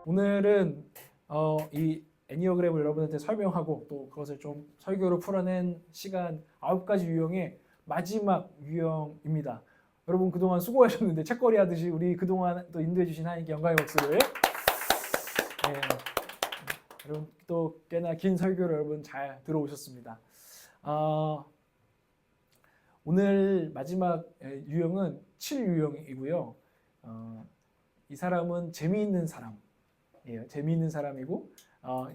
오늘은 이 애니어그램을 여러분한테 설명하고 또 그것을 좀 설교로 풀어낸 시간 9가지 유형의 마지막 유형입니다. 여러분 그동안 수고하셨는데 책거리 하듯이 우리 그동안 또 인도해 주신 하나님께 영광의 박수를. 네, 여러분 또 꽤나 긴 설교를 여러분 잘 들어오셨습니다. 오늘 마지막 유형은 7유형이고요. 이 사람은 재미있는 사람이에요. 재미있는 사람이고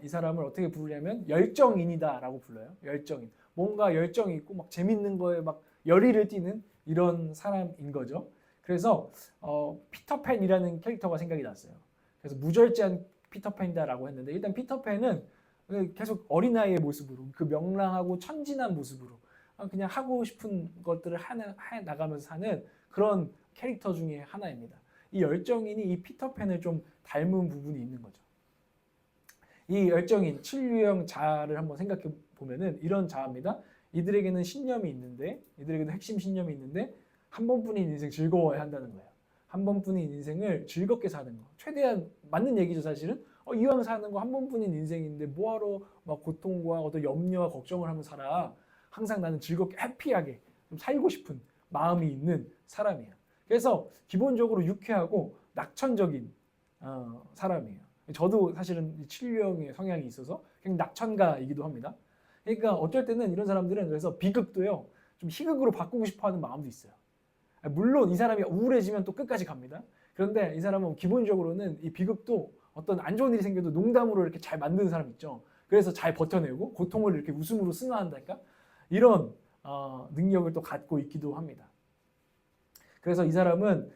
이 사람을 어떻게 부르냐면 열정인이다라고 불러요. 열정인. 뭔가 열정이 있고 막 재밌는 거에 막 열의를 띠는 이런 사람인 거죠. 그래서 피터팬이라는 캐릭터가 생각이 났어요. 그래서 무절제한 피터팬이다라고 했는데 일단 피터팬은 계속 어린아이의 모습으로 그 명랑하고 천진한 모습으로 그냥 하고 싶은 것들을 해 나가면서 사는 그런 캐릭터 중에 하나입니다. 이 열정인이 이 피터팬을 좀 닮은 부분이 있는 거죠. 이 열정인 7유형 자아를 한번 생각해 보면은 이런 자아입니다. 이들에게는 신념이 있는데, 이들에게는 핵심 신념이 있는데 한 번뿐인 인생 즐거워야 한다는 거예요. 한 번뿐인 인생을 즐겁게 사는 거. 최대한 맞는 얘기죠, 사실은. 이왕 사는 거 한 번뿐인 인생인데 뭐하러 막 고통과 어떤 염려와 걱정을 하면서 살아. 항상 나는 즐겁게 해피하게 좀 살고 싶은 마음이 있는 사람이에요. 그래서 기본적으로 유쾌하고 낙천적인 사람이에요. 저도 사실은 7유형의 성향이 있어서 굉장히 낙천가이기도 합니다. 그러니까 어쩔 때는 이런 사람들은 그래서 비극도요 좀 희극으로 바꾸고 싶어하는 마음도 있어요. 물론 이 사람이 우울해지면 또 끝까지 갑니다. 그런데 이 사람은 기본적으로는 이 비극도 어떤 안 좋은 일이 생겨도 농담으로 이렇게 잘 만드는 사람 있죠. 그래서 잘 버텨내고 고통을 이렇게 웃음으로 승화한달까? 이런 능력을 또 갖고 있기도 합니다. 그래서 이 사람은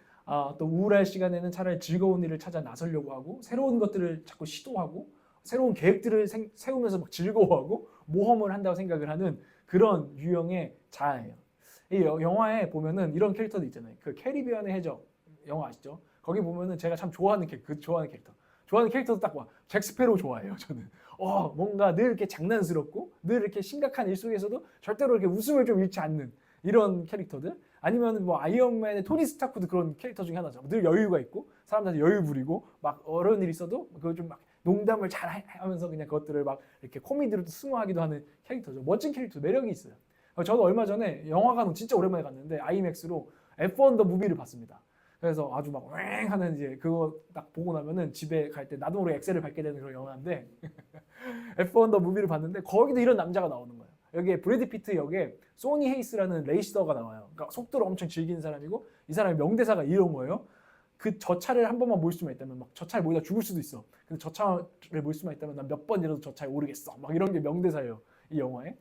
또 우울할 시간에는 차라리 즐거운 일을 찾아 나서려고 하고 새로운 것들을 자꾸 시도하고 새로운 계획들을 세우면서 막 즐거워하고 모험을 한다고 생각을 하는 그런 유형의 자아예요. 이 영화에 보면은 이런 캐릭터도 있잖아요. 그 캐리비안의 해적 영화 아시죠? 거기 보면은 제가 참 좋아하는 캐릭터, 좋아하는 캐릭터도 딱 와. 잭 스페로 좋아해요, 저는. 뭔가 늘 이렇게 장난스럽고 늘 이렇게 심각한 일 속에서도 절대로 이렇게 웃음을 좀 잃지 않는 이런 캐릭터들. 아니면 뭐 아이언맨의 토니 스타크도 그런 캐릭터 중에 하나죠. 늘 여유가 있고 사람들한테 여유 부리고 막 어려운 일 있어도 그걸 좀 막 농담을 잘 하면서 그냥 그것들을 막 이렇게 코미디로 승화하기도 하는 캐릭터죠. 멋진 캐릭터, 매력이 있어요. 저도 얼마 전에 영화관 진짜 오랜만에 갔는데 아이맥스로 F1 더 무비를 봤습니다. 그래서 아주 막 왱 하는 이제 그거 딱 보고 나면은 집에 갈 때 나도 모르게 엑셀을 밟게 되는 그런 영화인데 F1 더 무비를 봤는데 거기도 이런 남자가 나오는 거예요. 여기에 브래드 피트 역에 소니 헤이스라는 레이서가 나와요. 그러니까 속도를 엄청 즐기는 사람이고 이 사람의 명대사가 이런 거예요. 저 차를 한 번만 몰 수만 있다면 막 저 차를 몰다 죽을 수도 있어. 근데 저 차를 몰 수만 있다면 난 몇 번이라도 저 차에 오르겠어. 막 이런 게 명대사예요. 이 영화에.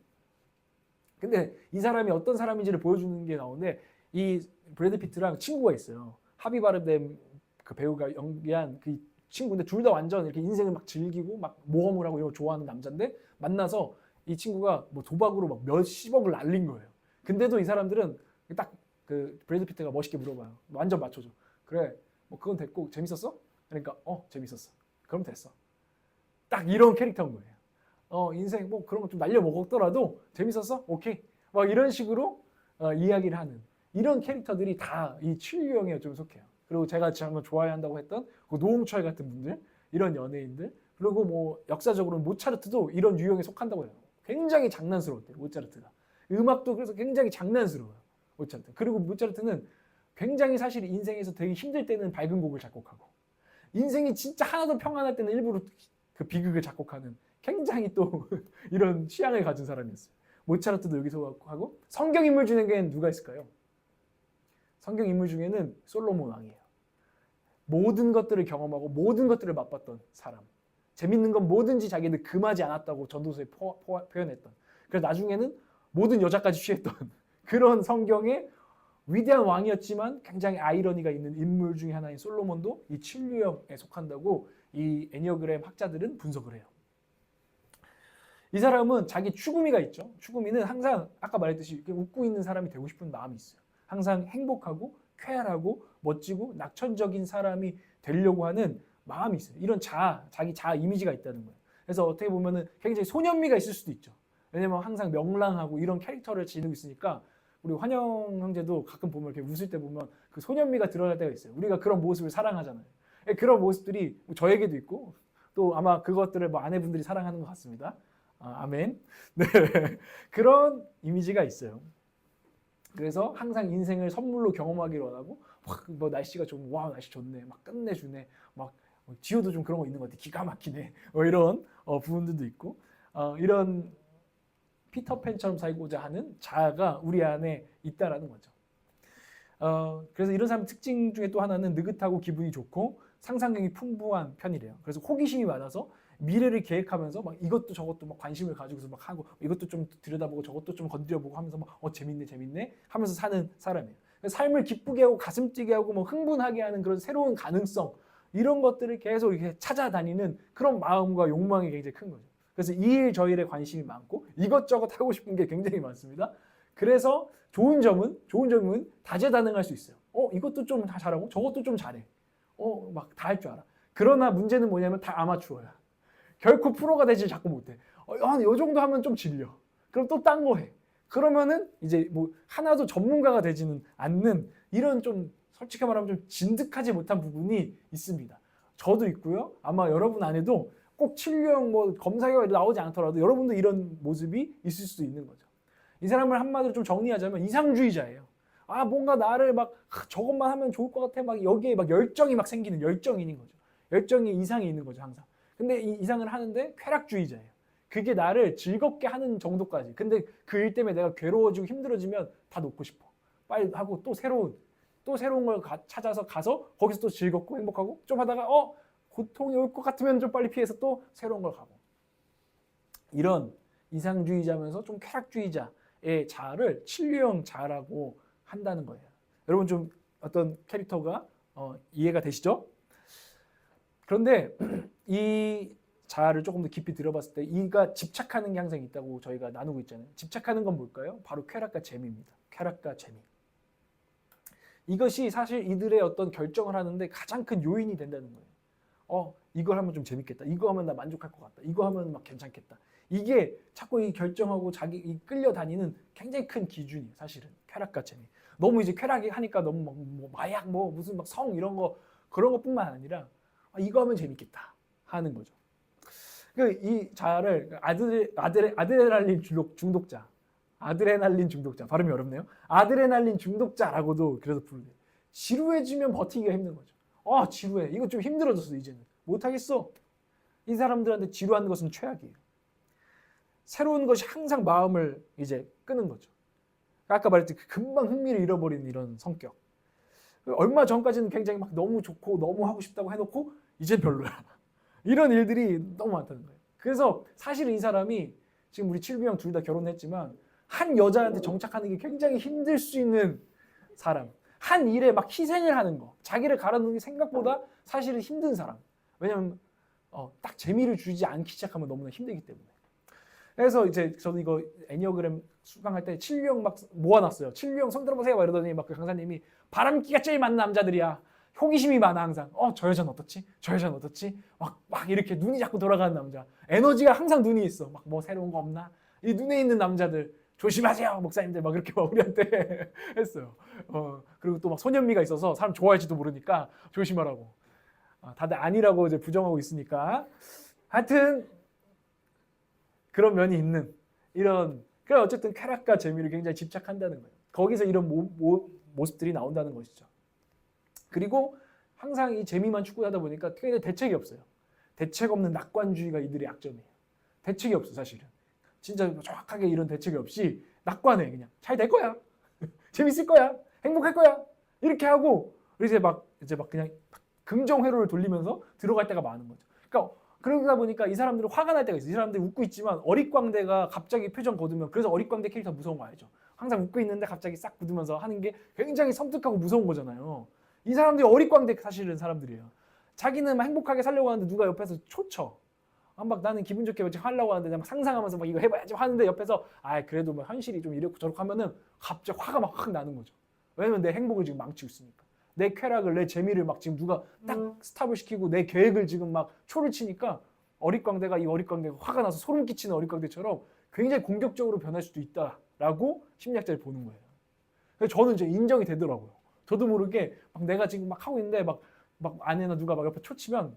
근데 이 사람이 어떤 사람인지를 보여주는 게 나오는데 이 브래드 피트랑 친구가 있어요. 하비 바르뎀 그 배우가 연기한 그 친구인데 둘 다 완전 이렇게 인생을 막 즐기고 막 모험을 하고 이런 걸 좋아하는 남자인데 만나서 이 친구가 뭐 도박으로 막 몇십억을 날린 거예요. 근데도 이 사람들은 딱 그 브래드 피트가 멋있게 물어봐요. 완전 맞춰줘. 그래, 뭐 그건 됐고 재밌었어? 그러니까 재밌었어. 그럼 됐어. 딱 이런 캐릭터인 거예요. 인생 뭐 그런 거 좀 날려 먹었더라도 재밌었어? 오케이. 막 이런 식으로 이야기를 하는 이런 캐릭터들이 다 이 7유형에 좀 속해요. 그리고 제가 정말 좋아해야 한다고 했던 그 노홍철 같은 분들, 이런 연예인들, 그리고 뭐 역사적으로는 모차르트도 이런 유형에 속한다고 해요. 굉장히 장난스러웠대요, 모차르트가. 음악도 그래서 굉장히 장난스러워요, 모차르트. 그리고 모차르트는 굉장히 사실 인생에서 되게 힘들 때는 밝은 곡을 작곡하고 인생이 진짜 하나도 평안할 때는 일부러 그 비극을 작곡하는 굉장히 또 이런 취향을 가진 사람이었어요. 모차르트도 여기서 하고 성경 인물 중에는 누가 있을까요? 성경 인물 중에는 솔로몬 왕이에요. 모든 것들을 경험하고 모든 것들을 맛봤던 사람. 재밌는 건 뭐든지 자기는 금하지 않았다고 전도서에 표현했던. 그래서 나중에는 모든 여자까지 취했던 그런 성경의 위대한 왕이었지만 굉장히 아이러니가 있는 인물 중에 하나인 솔로몬도 이 7유형에 속한다고 이 애니어그램 학자들은 분석을 해요. 이 사람은 자기 추구미가 있죠. 추구미는 항상 아까 말했듯이 웃고 있는 사람이 되고 싶은 마음이 있어요. 항상 행복하고 쾌활하고 멋지고 낙천적인 사람이 되려고 하는 마음이 있어요. 이런 자기 자아 이미지가 있다는 거예요. 그래서 어떻게 보면은 굉장히 소년미가 있을 수도 있죠. 왜냐면 항상 명랑하고 이런 캐릭터를 지니고 있으니까 우리 환영 형제도 가끔 보면 이렇게 웃을 때 보면 그 소년미가 드러날 때가 있어요. 우리가 그런 모습을 사랑하잖아요. 그런 모습들이 저에게도 있고 또 아마 그것들을 뭐 아내분들이 사랑하는 것 같습니다. 아멘. 네. 그런 이미지가 있어요. 그래서 항상 인생을 선물로 경험하기를 원하고 뭐 날씨가 좀 와 날씨 좋네 막 끝내주네 막 지효도 좀 그런 거 있는 것 같아 기가 막히네 뭐 이런 부분들도 있고 이런 피터팬처럼 살고자 하는 자아가 우리 안에 있다라는 거죠. 그래서 이런 사람 특징 중에 또 하나는 느긋하고 기분이 좋고 상상력이 풍부한 편이래요. 그래서 호기심이 많아서 미래를 계획하면서 막 이것도 저것도 막 관심을 가지고서 막 하고 이것도 좀 들여다보고 저것도 좀 건드려보고 하면서 막 재밌네 하면서 사는 사람이에요. 삶을 기쁘게 하고 가슴 뛰게 하고 뭐 흥분하게 하는 그런 새로운 가능성 이런 것들을 계속 이렇게 찾아다니는 그런 마음과 욕망이 굉장히 큰 거죠. 그래서 이 일 저 일에 관심이 많고 이것저것 하고 싶은 게 굉장히 많습니다. 그래서 좋은 점은 다재다능할 수 있어요. 이것도 좀 다 잘하고 저것도 좀 잘해. 막 다 할 줄 알아. 그러나 문제는 뭐냐면 다 아마추어야. 결코 프로가 되지 자꾸 못해. 이 정도 하면 좀 질려. 그럼 또 딴 거 해. 그러면은 이제 뭐 하나도 전문가가 되지는 않는 이런 좀 솔직히 말하면 좀 진득하지 못한 부분이 있습니다. 저도 있고요. 아마 여러분 안에도 꼭 진료형 뭐 검사 결과 나오지 않더라도 여러분도 이런 모습이 있을 수도 있는 거죠. 이 사람을 한마디로 좀 정리하자면 이상주의자예요. 뭔가 나를 막 저것만 하면 좋을 것 같아. 막 여기에 막 열정이 막 생기는 열정인인 거죠. 열정이 이상이 있는 거죠, 항상. 근데 이 이상을 하는데 쾌락주의자예요. 그게 나를 즐겁게 하는 정도까지. 근데 그 일 때문에 내가 괴로워지고 힘들어지면 다 놓고 싶어. 빨리 하고 또 새로운 걸 찾아서 가서 거기서 또 즐겁고 행복하고 좀 하다가 고통이 올 것 같으면 좀 빨리 피해서 또 새로운 걸 가고. 이런 이상주의자면서 좀 쾌락주의자의 자아를 진료형 자아라고 한다는 거예요. 여러분 좀 어떤 캐릭터가 이해가 되시죠? 그런데 이 자아를 조금 더 깊이 들어봤을 때 이가 집착하는 게 항상 있다고 저희가 나누고 있잖아요. 집착하는 건 뭘까요? 바로 쾌락과 재미입니다. 쾌락과 재미. 이것이 사실 이들의 어떤 결정을 하는데 가장 큰 요인이 된다는 거예요. 이걸 하면 좀 재밌겠다. 이거 하면 나 만족할 것 같다. 이거 하면 막 괜찮겠다. 이게 자꾸 이 결정하고 자기 끌려다니는 굉장히 큰 기준이에요. 사실은 쾌락과 재미. 너무 이제 쾌락이 하니까 너무 뭐 마약 뭐 무슨 막 성 이런 거 그런 것뿐만 아니라 이거 하면 재밌겠다 하는 거죠. 이 자아를 아드레날린 중독자 발음이 어렵네요. 아드레날린 중독자라고도 그래서 부르대요. 지루해지면 버티기가 힘든 거죠. 지루해. 이거 좀 힘들어졌어 이제는. 못하겠어. 이 사람들한테 지루한 것은 최악이에요. 새로운 것이 항상 마음을 이제 끄는 거죠. 아까 말했듯이 금방 흥미를 잃어버리는 이런 성격. 얼마 전까지는 굉장히 막 너무 좋고 너무 하고 싶다고 해놓고 이제 별로야. 이런 일들이 너무 많다는 거예요. 그래서 사실은 이 사람이 지금 우리 칠비형 둘 다 결혼했지만 한 여자한테 정착하는 게 굉장히 힘들 수 있는 사람. 한 일에 막 희생을 하는 거. 자기를 갈아넣는 게 생각보다 사실은 힘든 사람. 왜냐면 딱 재미를 주지 않기 시작하면 너무나 힘들기 때문에. 그래서 이제 저도 이거 애니어그램 수강할 때 칠류형 막 모아놨어요. 칠류형 손 들어보세요. 이러더니 막 그 강사님이 바람기가 제일 많은 남자들이야. 호기심이 많아 항상. 저 여자는 어떻지? 저 여자는 어떻지? 막 이렇게 눈이 자꾸 돌아가는 남자. 에너지가 항상 눈이 있어. 막 뭐 새로운 거 없나? 이 눈에 있는 남자들 조심하세요 목사님들 막 이렇게 막 우리한테 했어요. 그리고 또 막 소년미가 있어서 사람 좋아할지도 모르니까 조심하라고. 다들 아니라고 이제 부정하고 있으니까. 하여튼 그런 면이 있는 이런. 그러니까 어쨌든 쾌락과 재미를 굉장히 집착한다는 거예요. 거기서 이런 모습들이 나온다는 것이죠. 그리고 항상 이 재미만 추구하다 보니까 굉장히 대책이 없어요. 대책 없는 낙관주의가 이들의 약점이에요. 대책이 없어 사실은. 진짜 정확하게 이런 대책이 없이 낙관해. 그냥 잘 될 거야. 재밌을 거야. 행복할 거야. 이렇게 하고 이제 막 그냥 긍정 회로를 돌리면서 들어갈 때가 많은 거죠. 그러니까 그러다 보니까 이 사람들은 화가 날 때가 있어요. 이 사람들이 웃고 있지만 어릿광대가 갑자기 표정 거두면, 그래서 어릿광대 캐릭터 무서운 거 알죠? 항상 웃고 있는데 갑자기 싹 굳으면서 하는 게 굉장히 섬뜩하고 무서운 거잖아요. 이 사람들이 어릿광대 사실은 사람들이에요. 자기는 막 행복하게 살려고 하는데 누가 옆에서 초쳐. 막 나는 기분 좋게 하려고 하는데 막 상상하면서 막 이거 해봐야지 하는데 옆에서 그래도 뭐 현실이 좀 이렇고 저렇고 하면은 갑자기 화가 막 확 나는 거죠. 왜냐면 내 행복을 지금 망치고 있으니까. 내 쾌락을, 내 재미를 막 지금 누가 딱 스탑을 시키고 내 계획을 지금 막 초를 치니까 어릿광대가 화가 나서 소름 끼치는 어릿광대처럼 굉장히 공격적으로 변할 수도 있다라고 심리학자를 보는 거예요. 그래서 저는 이제 인정이 되더라고요. 저도 모르게 막 내가 지금 막 하고 있는데 막 막 아내나 누가 막 옆에 초치면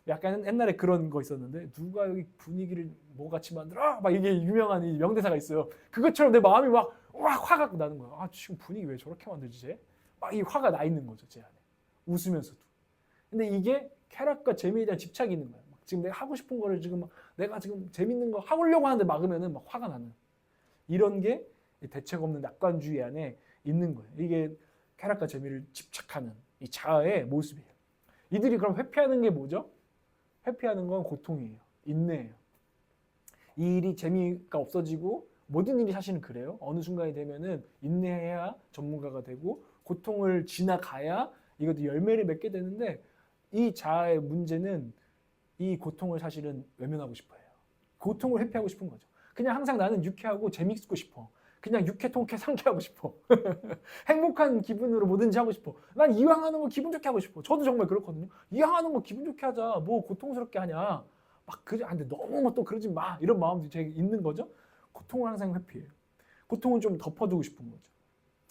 약간 옛날에 그런 거 있었는데 누가 여기 분위기를 뭐 같이 만들어? 막 이게 유명한 이 명대사가 있어요. 그것처럼 내 마음이 막 화가 나는 거야. 아 지금 분위기 왜 저렇게 만들지 쟤? 막 이 화가 나 있는 거죠 제 안에. 웃으면서도. 근데 이게 쾌락과 재미에 대한 집착이 있는 거야. 지금 내가 하고 싶은 거를 지금 내가 지금 재밌는 거 하려고 하는데 막으면은 막 화가 나는 이런 게 대책 없는 낙관주의 안에 있는 거예요. 이게 쾌락과 재미를 집착하는 이 자아의 모습이에요. 이들이 그럼 회피하는 게 뭐죠? 회피하는 건 고통이에요. 인내예요. 이 일이 재미가 없어지고 모든 일이 사실은 그래요. 어느 순간이 되면은 인내해야 전문가가 되고 고통을 지나가야 이것도 열매를 맺게 되는데 이 자아의 문제는 이 고통을 사실은 외면하고 싶어요. 고통을 회피하고 싶은 거죠. 그냥 항상 나는 유쾌하고 재밌고 싶어. 그냥 유쾌, 통쾌, 상쾌하고 싶어. 행복한 기분으로 뭐든지 하고 싶어. 난 이왕 하는 거 기분 좋게 하고 싶어. 저도 정말 그렇거든요. 이왕 하는 거 기분 좋게 하자. 뭐 고통스럽게 하냐. 막 그래, 근데 너무 또 그러지 마. 이런 마음도 제게 있는 거죠. 고통을 항상 회피해요. 고통은 좀 덮어두고 싶은 거죠.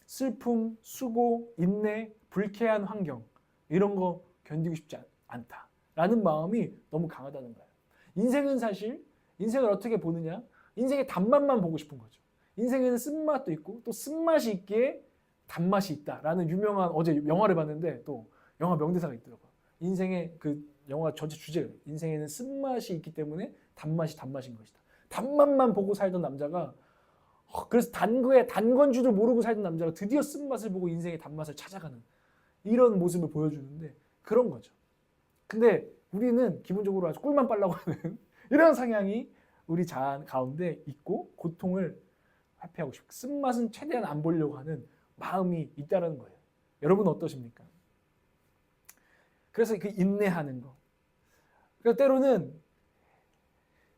슬픔, 수고, 인내, 불쾌한 환경 이런 거 견디고 싶지 않다라는 마음이 너무 강하다는 거예요. 인생은 사실 인생을 어떻게 보느냐? 인생의 단맛만 보고 싶은 거죠. 인생에는 쓴맛도 있고 또 쓴맛이 있기에 단맛이 있다라는 유명한 어제 영화를 봤는데 또 영화 명대사가 있더라고요. 인생의 그 영화 전체 주제가 인생에는 쓴맛이 있기 때문에 단맛이 단맛인 것이다. 단맛만 보고 살던 남자가 그래서 단건 줄도 모르고 살던 남자가 드디어 쓴맛을 보고 인생의 단맛을 찾아가는 이런 모습을 보여주는데 그런 거죠. 근데 우리는 기본적으로 아주 꿀만 빨라고 하는 이런 성향이 우리 자아 가운데 있고 고통을 회피하고 싶고 쓴맛은 최대한 안 보려고 하는 마음이 있다는 거예요. 여러분 어떠십니까? 그래서 그 인내하는 거. 그러니까 때로는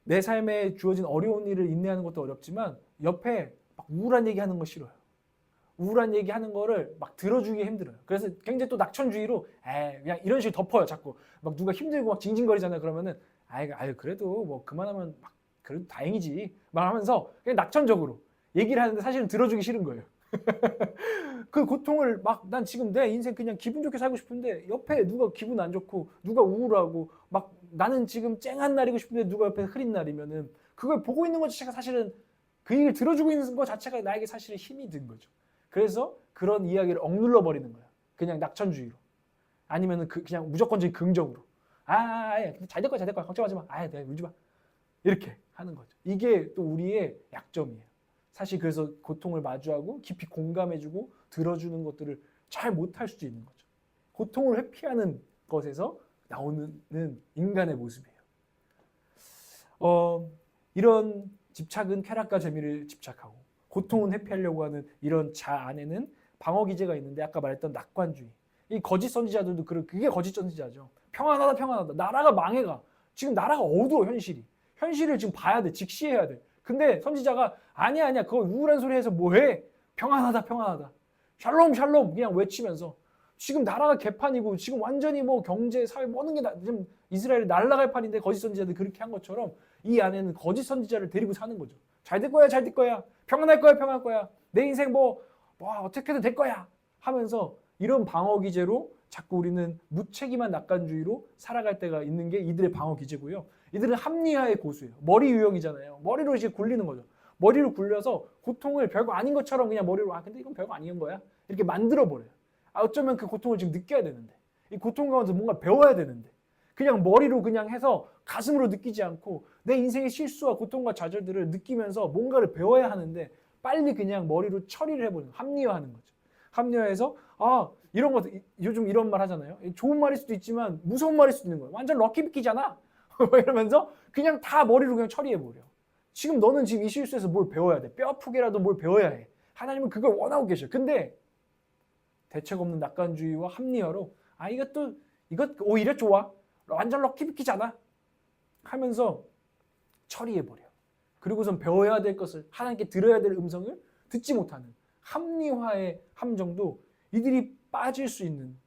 내 삶에 주어진 어려운 일을 인내하는 것도 어렵지만 옆에 막 우울한 얘기하는 거 싫어요. 우울한 얘기하는 거를 막 들어주기 힘들어요. 그래서 굉장히 또 낙천주의로 그냥 이런 식으로 덮어요. 자꾸 막 누가 힘들고 막 징징거리잖아요. 그러면은 아유 그래도 뭐 그만하면 막 그래도 다행이지 막 하면서 그냥 낙천적으로 얘기를 하는데 사실은 들어주기 싫은 거예요. 그 고통을 막 난 지금 내 인생 그냥 기분 좋게 살고 싶은데 옆에 누가 기분 안 좋고 누가 우울하고 막 나는 지금 쨍한 날이고 싶은데 누가 옆에 흐린 날이면은 그걸 보고 있는 것 자체가 사실은 그 얘기를 들어주고 있는 것 자체가 나에게 사실은 힘이 든 거죠. 그래서 그런 이야기를 억눌러 버리는 거야. 그냥 낙천주의로. 아니면은 그냥 무조건적인 긍정으로. 잘 될 거야, 잘 될 거야. 걱정하지 마. 내가 울지 마. 이렇게 하는 거죠. 이게 또 우리의 약점이에요. 사실 그래서 고통을 마주하고 깊이 공감해주고 들어주는 것들을 잘 못할 수도 있는 거죠. 고통을 회피하는 것에서 나오는 인간의 모습이에요. 이런 집착은 쾌락과 재미를 집착하고 고통은 회피하려고 하는 이런 자 안에는 방어 기제가 있는데 아까 말했던 낙관주의. 이 거짓 선지자들도 그게 거짓 선지자죠. 평안하다. 나라가 망해가. 지금 나라가 어두워 현실이. 현실을 지금 봐야 돼. 직시해야 돼. 근데 선지자가 아니야 그거 우울한 소리 해서 뭐해? 평안하다. 샬롬 그냥 외치면서 지금 나라가 개판이고 지금 완전히 뭐 경제 사회 모든 게 지금 이스라엘이 날아갈 판인데 거짓 선지자들이 그렇게 한 것처럼 이 안에는 거짓 선지자를 데리고 사는 거죠. 잘 될 거야. 평안할 거야. 내 인생 뭐 어떻게든 될 거야 하면서 이런 방어 기제로 자꾸 우리는 무책임한 낙관주의로 살아갈 때가 있는 게 이들의 방어 기제고요. 이들은 합리화의 고수예요. 머리 유형이잖아요. 머리로 이제 굴리는 거죠. 머리로 굴려서 고통을 별거 아닌 것처럼 그냥 머리로 근데 이건 별거 아닌 거야. 이렇게 만들어 버려요. 어쩌면 그 고통을 지금 느껴야 되는데 이 고통 가운데서 뭔가 배워야 되는데 그냥 머리로 그냥 해서 가슴으로 느끼지 않고 내 인생의 실수와 고통과 좌절들을 느끼면서 뭔가를 배워야 하는데 빨리 그냥 머리로 처리를 해버리는 합리화하는 거죠. 합리화해서 이런 거 요즘 이런 말 하잖아요. 좋은 말일 수도 있지만 무서운 말일 수도 있는 거예요. 완전 럭키비키잖아. 이러면서 그냥 다 머리로 그냥 처리해버려. 지금 너는 지금 이 실수에서 뭘 배워야 돼. 뼈 아프게라도 뭘 배워야 해. 하나님은 그걸 원하고 계셔. 근데 대책 없는 낙관주의와 합리화로 이것 오히려 좋아. 완전 럭키비키잖아. 하면서 처리해버려. 그리고선 배워야 될 것을 하나님께 들어야 될 음성을 듣지 못하는 합리화의 함정도 이들이 빠질 수 있는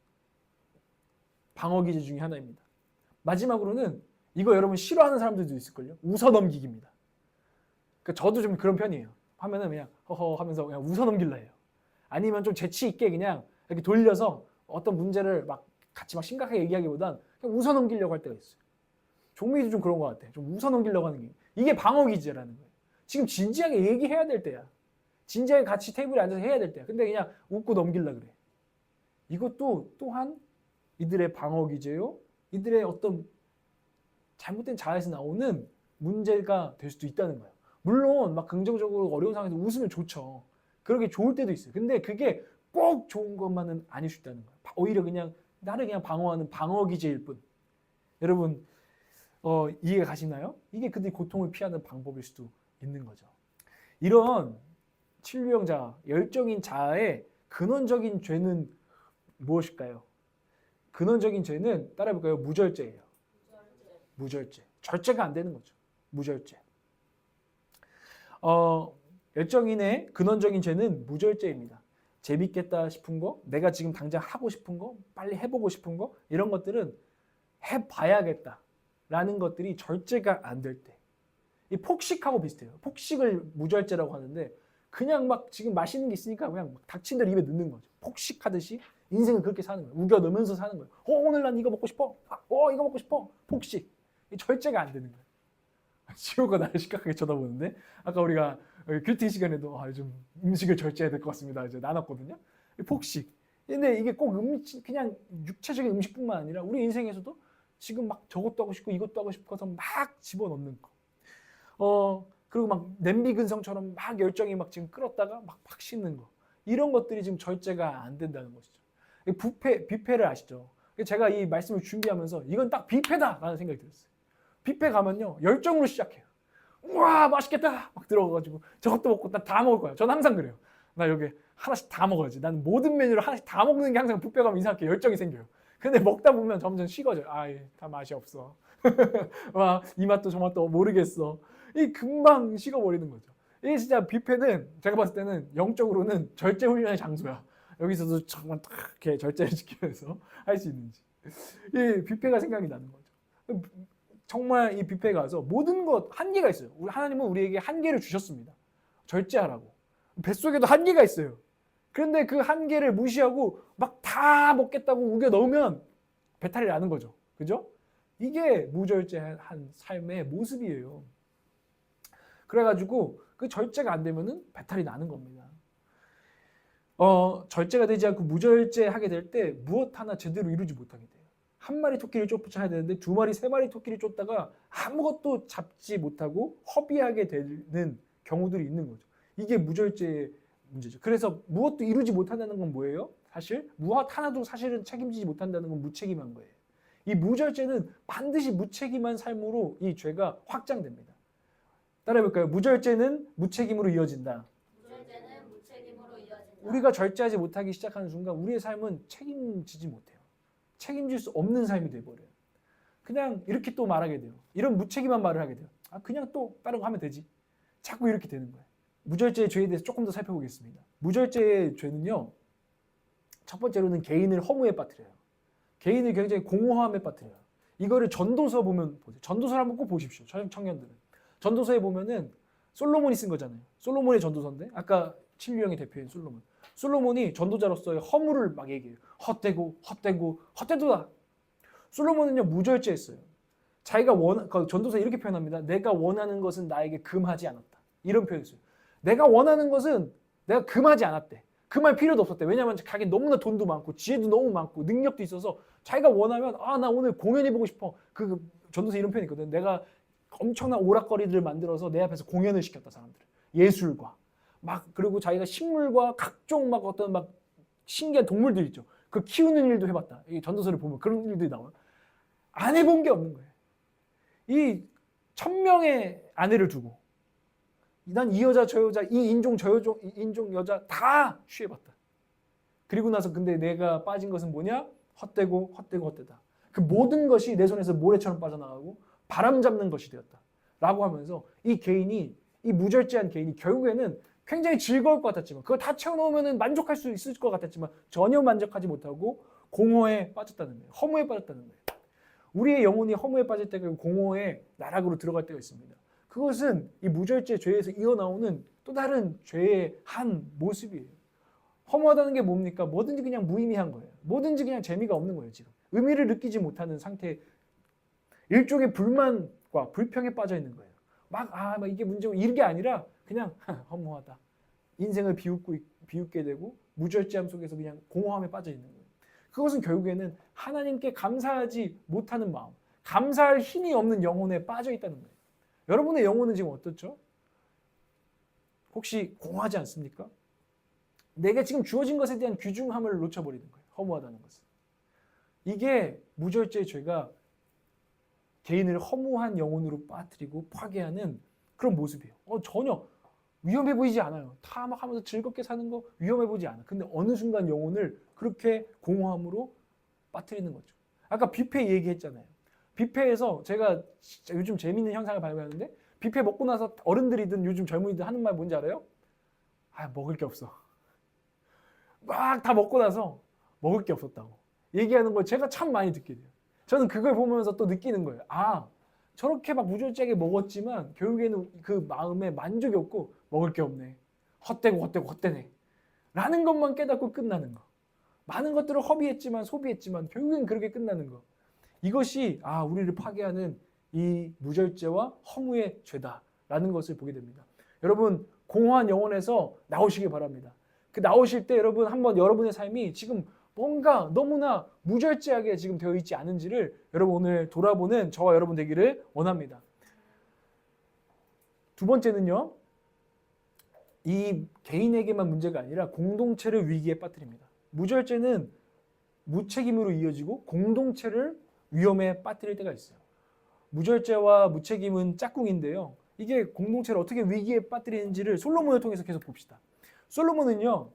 방어 기제 중에 하나입니다. 마지막으로는 이거 여러분 싫어하는 사람들도 있을걸요. 웃어넘기기입니다. 그러니까 저도 좀 그런 편이에요. 하면은 그냥 허허 하면서 그냥 웃어넘길라 해요. 아니면 좀 재치 있게 그냥 이렇게 돌려서 어떤 문제를 막 같이 막 심각하게 얘기하기보단 그냥 웃어넘기려고 할 때가 있어요. 종민이도 좀 그런 것 같아. 좀 웃어넘기려고 하는 게. 이게 방어기제라는 거예요. 지금 진지하게 얘기해야 될 때야. 진지하게 같이 테이블에 앉아서 해야 될 때야. 근데 그냥 웃고 넘기려고 그래. 이것도 또한 이들의 방어기제요. 이들의 어떤 잘못된 자아에서 나오는 문제가 될 수도 있다는 거예요. 물론 막 긍정적으로 어려운 상황에서 웃으면 좋죠. 그렇게 좋을 때도 있어요. 근데 그게 꼭 좋은 것만은 아닐 수 있다는 거예요. 오히려 그냥 나를 그냥 방어하는 방어기제일 뿐. 여러분 이해가 가시나요? 이게 그들이 고통을 피하는 방법일 수도 있는 거죠. 이런 칠유형자, 열정인 자아의 근원적인 죄는 무엇일까요? 근원적인 죄는 따라해볼까요? 무절제예요. 무절제. 절제가 안 되는 거죠. 무절제. 열정인의 근원적인 죄는 무절제입니다. 재밌겠다 싶은 거, 내가 지금 당장 하고 싶은 거, 빨리 해보고 싶은 거, 이런 것들은 해봐야겠다라는 것들이 절제가 안 될 때. 이 폭식하고 비슷해요. 폭식을 무절제라고 하는데 그냥 막 지금 맛있는 게 있으니까 그냥 닥친 대로 입에 넣는 거죠. 폭식하듯이 인생은 그렇게 사는 거예요. 우겨 넣으면서 사는 거예요. 오늘 난 이거 먹고 싶어. 이거 먹고 싶어. 폭식. 절제가 안 되는 거예요. 지호가 나를 심각하게 쳐다보는데 아까 우리가 큐티 시간에도 요즘 음식을 절제해야 될 것 같습니다. 이제 나눴거든요. 폭식. 근데 이게 꼭 그냥 육체적인 음식뿐만 아니라 우리 인생에서도 지금 막 저것도 하고 싶고 이것도 하고 싶어서 막 집어넣는 거. 그리고 막 냄비 근성처럼 막 열정이 막 지금 끌었다가 막 씻는 거. 이런 것들이 지금 절제가 안 된다는 것이죠. 뷔페를 아시죠? 제가 이 말씀을 준비하면서 이건 딱 뷔페다라는 생각이 들었어요. 뷔페 가면요 열정으로 시작해요. 우와 맛있겠다 막 들어가가지고 저것도 먹고 난 다 먹을 거야. 저는 항상 그래요. 나 여기 하나씩 다 먹어야지. 나는 모든 메뉴를 하나씩 다 먹는 게 항상 뷔페 가면 이상하게 열정이 생겨요. 근데 먹다 보면 점점 식어져요. 다 맛이 없어. 와, 이 맛도 저 맛도 모르겠어. 이 금방 식어버리는 거죠. 이게 진짜 뷔페는 제가 봤을 때는 영적으로는 절제 훈련의 장소야. 여기서도 정말 딱 이렇게 절제를 지키면서 할 수 있는지. 이 뷔페가 생각이 나는 거죠. 정말 이 뷔페 가서 모든 것 한계가 있어요. 하나님은 우리에게 한계를 주셨습니다. 절제하라고. 뱃속에도 한계가 있어요. 그런데 그 한계를 무시하고 막 다 먹겠다고 우겨 넣으면 배탈이 나는 거죠. 그죠? 이게 무절제한 삶의 모습이에요. 그래가지고 그 절제가 안 되면은 배탈이 나는 겁니다. 절제가 되지 않고 무절제하게 될 때 무엇 하나 제대로 이루지 못하게 돼요. 한 마리 토끼를 쫓아야 되는데 두 마리, 세 마리 토끼를 쫓다가 아무것도 잡지 못하고 허비하게 되는 경우들이 있는 거죠. 이게 무절제의 문제죠. 그래서 무엇도 이루지 못한다는 건 뭐예요? 사실 무엇 하나도 사실은 책임지지 못한다는 건 무책임한 거예요. 이 무절제는 반드시 무책임한 삶으로 이 죄가 확장됩니다. 따라해볼까요? 무절제는 무책임으로 이어진다. 무절제는 무책임으로 이어진다. 우리가 절제하지 못하기 시작하는 순간 우리의 삶은 책임지지 못해요. 책임질 수 없는 삶이 돼버려요. 그냥 이렇게 또 말하게 돼요. 이런 무책임한 말을 하게 돼요. 그냥 또 다른 거 하면 되지. 자꾸 이렇게 되는 거예요. 무절제의 죄에 대해서 조금 더 살펴보겠습니다. 무절제의 죄는요. 첫 번째로는 개인을 허무에 빠뜨려요. 개인을 굉장히 공허함에 빠뜨려요. 이거를 전도서 보면 보세요. 전도서를 한번 꼭 보십시오. 청년들은. 전도서에 보면은 솔로몬이 쓴 거잖아요. 솔로몬의 전도서인데 아까 칠유형의 대표인 솔로몬. 솔로몬이 전도자로서의 허물을 막 얘기해요. 헛되도다. 솔로몬은요 무절제했어요. 자기가 전도서 이렇게 표현합니다. 내가 원하는 것은 나에게 금하지 않았다. 이런 표현했어요. 내가 원하는 것은 내가 금하지 않았대. 금할 필요도 없었대. 왜냐하면 자기 너무나 돈도 많고 지혜도 너무 많고 능력도 있어서 자기가 원하면 나 오늘 공연해 보고 싶어. 그 전도서 이런 표현이 있거든. 내가 엄청난 오락거리들을 만들어서 내 앞에서 공연을 시켰다 사람들. 예술과 막 그리고 자기가 식물과 각종 막 어떤 막 신기한 동물들 있죠. 그 키우는 일도 해봤다. 이 전도서를 보면 그런 일들이 나와요. 안 해본 게 없는 거예요. 이 1000명의 아내를 두고 난 이 여자 저 여자 이 인종 저 인종 여자 다 취해봤다. 그리고 나서 근데 내가 빠진 것은 뭐냐? 헛되다. 그 모든 것이 내 손에서 모래처럼 빠져나가고 바람 잡는 것이 되었다. 라고 하면서 이 무절제한 개인이 결국에는 굉장히 즐거울 것 같았지만 그걸 다 채워놓으면 만족할 수 있을 것 같았지만 전혀 만족하지 못하고 공허에 빠졌다는 거예요. 허무에 빠졌다는 거예요. 우리의 영혼이 허무에 빠질 때가 공허의 나락으로 들어갈 때가 있습니다. 그것은 이 무절제 죄에서 이어나오는 또 다른 죄의 한 모습이에요. 허무하다는 게 뭡니까? 뭐든지 그냥 무의미한 거예요. 뭐든지 그냥 재미가 없는 거예요. 지금 의미를 느끼지 못하는 상태, 일종의 불만과 불평에 빠져 있는 거예요. 막 이게 문제고 이런 게 아니라 그냥 허무하다. 인생을 비웃게 되고 무절제함 속에서 그냥 공허함에 빠져 있는 거예요. 그것은 결국에는 하나님께 감사하지 못하는 마음, 감사할 힘이 없는 영혼에 빠져 있다는 거예요. 여러분의 영혼은 지금 어떻죠? 혹시 공허하지 않습니까? 내게 지금 주어진 것에 대한 귀중함을 놓쳐버리는 거예요. 허무하다는 것은. 이게 무절제의 죄가 개인을 허무한 영혼으로 빠뜨리고 파괴하는 그런 모습이에요. 전혀 위험해 보이지 않아요. 다 막 하면서 즐겁게 사는 거 위험해 보이지 않아. 근데 어느 순간 영혼을 그렇게 공허함으로 빠뜨리는 거죠. 아까 뷔페 얘기했잖아요. 뷔페에서 제가 진짜 요즘 재밌는 현상을 발견하는데, 뷔페 먹고 나서 어른들이든 요즘 젊은이들 하는 말 뭔지 알아요? 먹을 게 없어. 막 다 먹고 나서 먹을 게 없었다고 얘기하는 걸 제가 참 많이 듣게 돼요. 저는 그걸 보면서 또 느끼는 거예요. 저렇게 막 무절제하게 먹었지만 결국에는 그 마음에 만족이 없고 먹을 게 없네. 헛되네. 라는 것만 깨닫고 끝나는 거. 많은 것들을 허비했지만 소비했지만 결국엔 그렇게 끝나는 거. 이것이 우리를 파괴하는 이 무절제와 허무의 죄다라는 것을 보게 됩니다. 여러분, 공허한 영혼에서 나오시기 바랍니다. 그 나오실 때 여러분 한번 여러분의 삶이 지금 뭔가 너무나 무절제하게 지금 되어 있지 않은지를 여러분 오늘 돌아보는 저와 여러분 되기를 원합니다. 두 번째는요, 이 개인에게만 문제가 아니라 공동체를 위기에 빠뜨립니다. 무절제는 무책임으로 이어지고 공동체를 위험에 빠뜨릴 때가 있어요. 무절제와 무책임은 짝꿍인데요, 이게 공동체를 어떻게 위기에 빠뜨리는지를 솔로몬을 통해서 계속 봅시다. 솔로몬은요,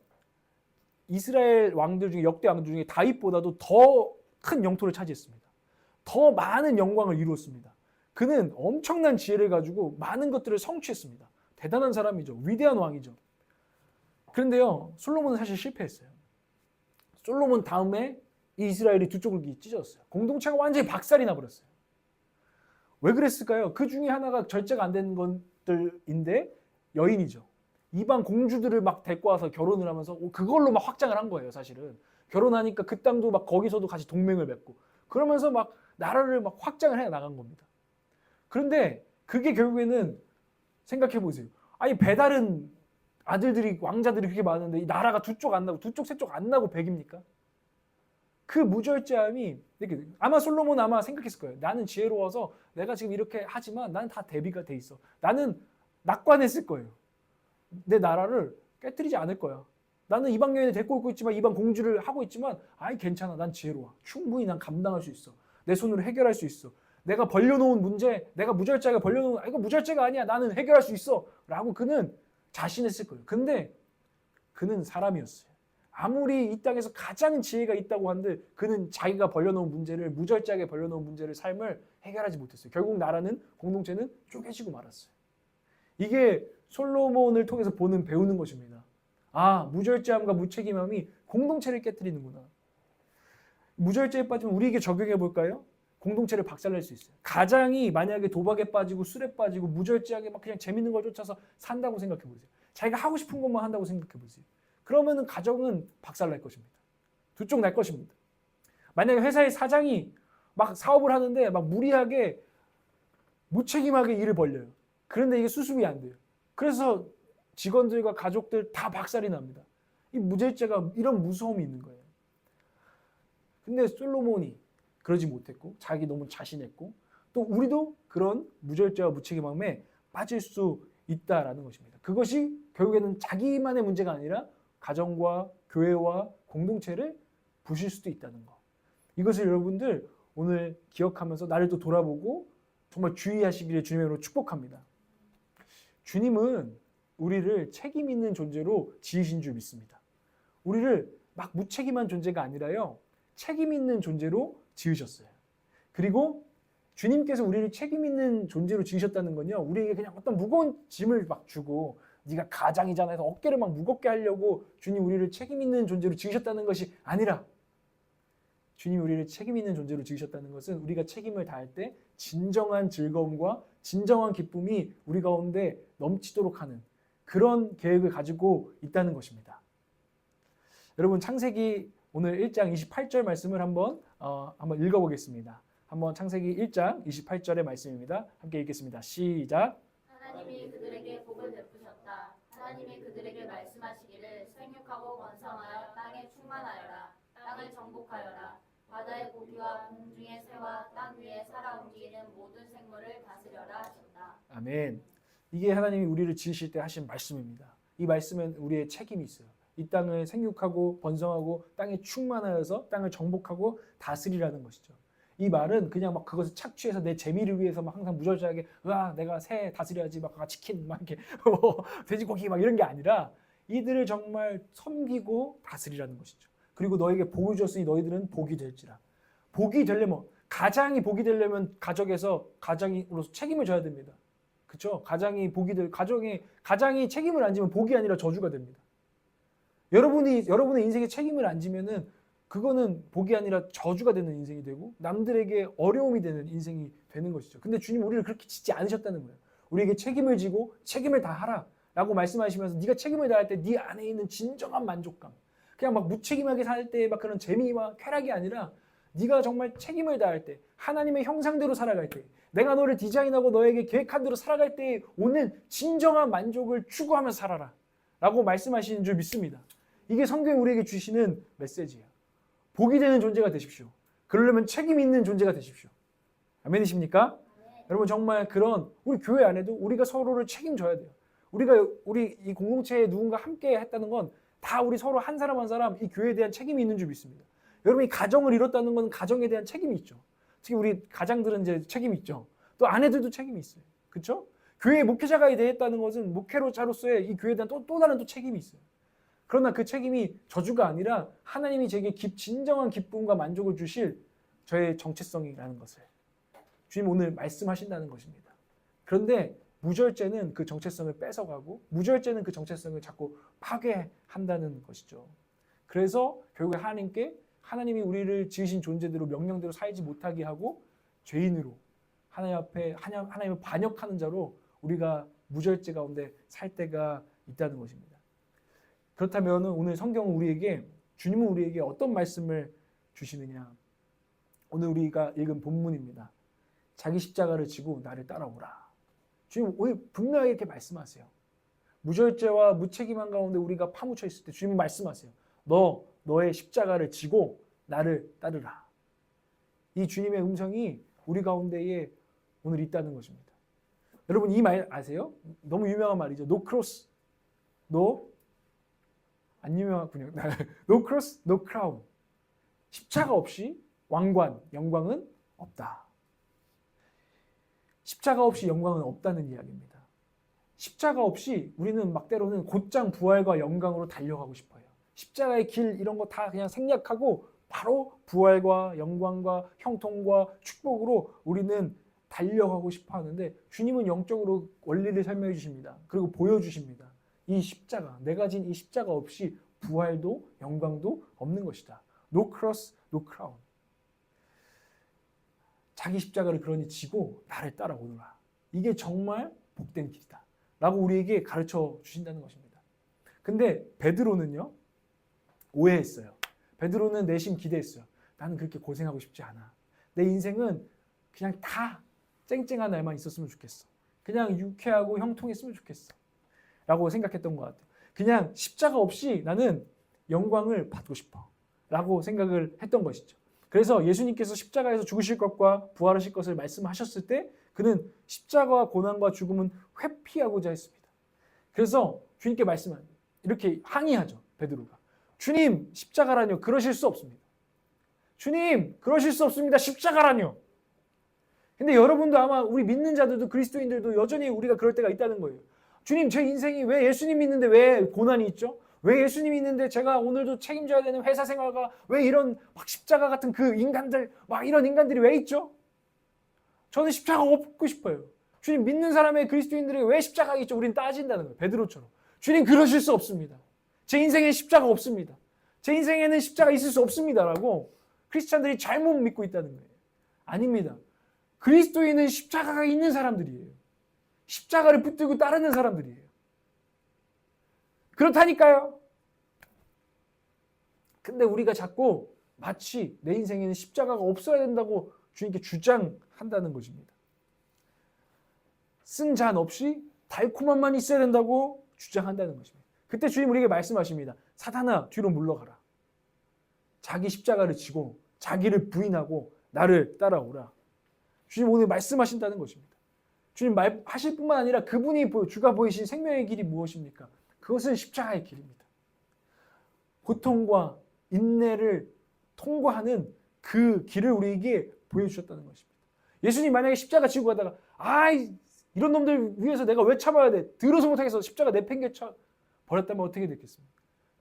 이스라엘 왕들 중에, 역대 왕들 중에 다윗보다도 더 큰 영토를 차지했습니다. 더 많은 영광을 이루었습니다. 그는 엄청난 지혜를 가지고 많은 것들을 성취했습니다. 대단한 사람이죠. 위대한 왕이죠. 그런데요, 솔로몬은 사실 실패했어요. 솔로몬 다음에 이스라엘이 두 쪽을 찢어졌어요. 공동체가 완전히 박살이 나버렸어요. 왜 그랬을까요? 그 중에 하나가 절제가 안 되는 것들인데 여인이죠. 이방 공주들을 막 데리고 와서 결혼을 하면서 그걸로 막 확장을 한 거예요. 사실은 결혼하니까 그 땅도 막 거기서도 같이 동맹을 맺고 그러면서 막 나라를 막 확장을 해 나간 겁니다. 그런데 그게 결국에는 생각해 보세요. 배다른 아들들이, 왕자들이 그렇게 많은데 이 나라가 두 쪽 세 쪽 안 나고 백입니까? 그 무절제함이 이렇게, 아마 솔로몬 생각했을 거예요. 나는 지혜로워서 내가 지금 이렇게 하지만 나는 다 대비가 돼 있어. 나는 낙관했을 거예요. 내 나라를 깨뜨리지 않을 거야. 나는 이방 여인을 데리고 오고 있지만, 이방 공주를 하고 있지만, 괜찮아. 난 지혜로워. 충분히 난 감당할 수 있어. 내 손으로 해결할 수 있어. 내가 벌려놓은 문제, 내가 무절제하게 벌려놓은, 이거 무절제가 아니야. 나는 해결할 수 있어. 라고 그는 자신했을 거예요. 근데 그는 사람이었어요. 아무리 이 땅에서 가장 지혜가 있다고 한들 그는 자기가 벌려놓은 문제를, 무절제하게 벌려놓은 문제를, 삶을 해결하지 못했어요. 결국 나라는, 공동체는 쪼개지고 말았어요. 이게 솔로몬을 통해서 배우는 것입니다. 무절제함과 무책임함이 공동체를 깨뜨리는구나. 무절제에 빠지면 우리에게 적용해 볼까요? 공동체를 박살낼 수 있어요. 가장이 만약에 도박에 빠지고 술에 빠지고 무절제하게 막 그냥 재밌는 걸 쫓아서 산다고 생각해 보세요. 자기가 하고 싶은 것만 한다고 생각해 보세요. 그러면은 가정은 박살날 것입니다. 두 쪽 날 것입니다. 만약에 회사의 사장이 막 사업을 하는데 막 무리하게 무책임하게 일을 벌려요. 그런데 이게 수습이 안 돼요. 그래서 직원들과 가족들 다 박살이 납니다. 이 무절제가 이런 무서움이 있는 거예요. 근데 솔로몬이 그러지 못했고, 자기 너무 자신했고, 또 우리도 그런 무절제와 무책임함에 빠질 수 있다라는 것입니다. 그것이 결국에는 자기만의 문제가 아니라 가정과 교회와 공동체를 부실 수도 있다는 것. 이것을 여러분들 오늘 기억하면서 나를 또 돌아보고 정말 주의하시기를 주님으로 축복합니다. 주님은 우리를 책임 있는 존재로 지으신 줄 믿습니다. 우리를 막 무책임한 존재가 아니라요, 책임 있는 존재로 지으셨어요. 그리고 주님께서 우리를 책임 있는 존재로 지으셨다는 건요, 우리에게 그냥 어떤 무거운 짐을 막 주고, 네가 가장이잖아 해서 어깨를 막 무겁게 하려고 주님 우리를 책임 있는 존재로 지으셨다는 것이 아니라, 주님이 우리를 책임 있는 존재로 지으셨다는 것은 우리가 책임을 다할 때 진정한 즐거움과 진정한 기쁨이 우리 가운데 넘치도록 하는 그런 계획을 가지고 있다는 것입니다. 여러분, 창세기 오늘 1장 28절 말씀을 한번 읽어보겠습니다. 한번 창세기 1장 28절의 말씀입니다. 함께 읽겠습니다. 시작. 하나님이 그들에게 복을 베푸셨다. 하나님이 그들에게 말씀하시기를 생육하고 번성하여 땅에 충만하여라. 땅을 정복하여라. 바다의 고기와 공중의 새와 땅 위에 살아 움직이는 모든 생물을 다스려라 하셨다. 아멘. 이게 하나님이 우리를 지으실 때 하신 말씀입니다. 이 말씀은 우리의 책임이 있어요. 이 땅을 생육하고 번성하고 땅에 충만하여서 땅을 정복하고 다스리라는 것이죠. 이 말은 그냥 막 그것을 착취해서 내 재미를 위해서 막 항상 무절제하게 내가 새 다스려야지 막 치킨 막 이렇게 돼지고기 막 이런 게 아니라 이들을 정말 섬기고 다스리라는 것이죠. 그리고 너에게 복을 주었으니 너희들은 복이 될지라. 복이 되려면 가장이 복이 되려면 가장으로서 책임을 져야 됩니다. 그렇죠? 가장이 책임을 안 지면 복이 아니라 저주가 됩니다. 여러분의 인생에 책임을 안 지면은 그거는 복이 아니라 저주가 되는 인생이 되고 남들에게 어려움이 되는 인생이 되는 것이죠. 근데 주님 우리를 그렇게 짓지 않으셨다는 거예요. 우리에게 책임을 지고 책임을 다하라 라고 말씀하시면서 네가 책임을 다할 때 네 안에 있는 진정한 만족감, 그냥 막 무책임하게 살 때 막 그런 재미와 쾌락이 아니라 네가 정말 책임을 다할 때, 하나님의 형상대로 살아갈 때, 내가 너를 디자인하고 너에게 계획한 대로 살아갈 때 오는 진정한 만족을 추구하면서 살아라 라고 말씀하시는 줄 믿습니다. 이게 성경이 우리에게 주시는 메시지예요. 복이 되는 존재가 되십시오. 그러려면 책임 있는 존재가 되십시오. 아멘이십니까? 네. 여러분 정말 우리 교회 안에도 우리가 서로를 책임져야 돼요. 우리 이 공동체에 누군가 함께 했다는 건 다 우리 서로 한 사람 한 사람 이 교회에 대한 책임이 있는 줄 믿습니다. 여러분이 가정을 이뤘다는 건 가정에 대한 책임이 있죠. 특히 우리 가장들은 이제 책임이 있죠. 또 아내들도 책임이 있어요. 그렇죠? 교회 목회자가 되었다는 것은 목회자로서의 이 교회에 대한 또 다른 또 책임이 있어요. 그러나 그 책임이 저주가 아니라 하나님이 제게 진정한 기쁨과 만족을 주실 저의 정체성이라는 것을 주님 오늘 말씀하신다는 것입니다. 그런데 무절제는 그 정체성을 뺏어가고 무절제는 그 정체성을 자꾸 파괴한다는 것이죠. 그래서 결국에 하나님이 우리를 지으신 존재대로 명령대로 살지 못하게 하고 죄인으로 하나님을 반역하는 자로 우리가 무절제 가운데 살 때가 있다는 것입니다. 그렇다면 오늘 성경은 주님은 우리에게 어떤 말씀을 주시느냐. 오늘 우리가 읽은 본문입니다. 자기 십자가를 지고 나를 따라오라. 주님 오늘 분명하게 이렇게 말씀하세요. 무절제와 무책임한 가운데 우리가 파묻혀 있을 때 주님은 말씀하세요. 너의 십자가를 지고 나를 따르라. 이 주님의 음성이 우리 가운데에 오늘 있다는 것입니다. 여러분 이 말 아세요? 너무 유명한 말이죠. No cross, 안 유명하군요. No cross, no crown. 십자가 없이 영광은 없다. 십자가 없이 영광은 없다는 이야기입니다. 십자가 없이 우리는 때로는 곧장 부활과 영광으로 달려가고 싶어요. 십자가의 길 이런 거 다 그냥 생략하고 바로 부활과 영광과 형통과 축복으로 우리는 달려가고 싶어 하는데 주님은 영적으로 원리를 설명해 주십니다. 그리고 보여주십니다. 이 십자가, 내가 진 이 십자가 없이 부활도 영광도 없는 것이다. No cross, no crown. 자기 십자가를 그러니 지고 나를 따라오너라. 이게 정말 복된 길이다. 라고 우리에게 가르쳐 주신다는 것입니다. 근데 베드로는요, 오해했어요. 베드로는 내심 기대했어요. 나는 그렇게 고생하고 싶지 않아. 내 인생은 그냥 다 쨍쨍한 날만 있었으면 좋겠어. 그냥 유쾌하고 형통했으면 좋겠어. 라고 생각했던 것 같아요. 그냥 십자가 없이 나는 영광을 받고 싶어. 라고 생각을 했던 것이죠. 그래서 예수님께서 십자가에서 죽으실 것과 부활하실 것을 말씀하셨을 때 그는 십자가와 고난과 죽음은 회피하고자 했습니다. 그래서 주님께 이렇게 항의하죠. 베드로가. 주님 십자가라뇨. 그러실 수 없습니다. 주님 그러실 수 없습니다. 십자가라뇨. 근데 여러분도 아마 우리 믿는 자들도 그리스도인들도 여전히 우리가 그럴 때가 있다는 거예요. 주님 제 인생이 왜 예수님 믿는데 왜 고난이 있죠? 왜 예수님이 있는데 제가 오늘도 책임져야 되는 회사 생활과 왜 이런 십자가 같은 그 인간들 이런 인간들이 왜 있죠? 저는 십자가 없고 싶어요. 주님 믿는 사람의 그리스도인들이 왜 십자가 있죠? 우리는 따진다는 거예요. 베드로처럼. 주님 그러실 수 없습니다. 제 인생에 십자가 없습니다. 제 인생에는 십자가 있을 수 없습니다라고 크리스찬들이 잘못 믿고 있다는 거예요. 아닙니다. 그리스도인은 십자가가 있는 사람들이에요. 십자가를 붙들고 따르는 사람들이에요. 그렇다니까요. 근데 우리가 자꾸 마치 내 인생에는 십자가가 없어야 된다고 주님께 주장한다는 것입니다. 쓴 잔 없이 달콤함만 있어야 된다고 주장한다는 것입니다. 그때 주님 우리에게 말씀하십니다. 사탄아, 뒤로 물러가라. 자기 십자가를 지고 자기를 부인하고 나를 따라오라. 주님 오늘 말씀하신다는 것입니다. 주님 말하실 뿐만 아니라 그분이 주가 보이신 생명의 길이 무엇입니까? 그것은 십자가의 길입니다. 고통과 인내를 통과하는 그 길을 우리에게 보여주셨다는 것입니다. 예수님 만약에 십자가 지고 가다가 이런 놈들 위해서 내가 왜 참아야 돼? 들어서 못하겠어. 십자가 내팽개쳐 버렸다면 어떻게 됐겠습니까?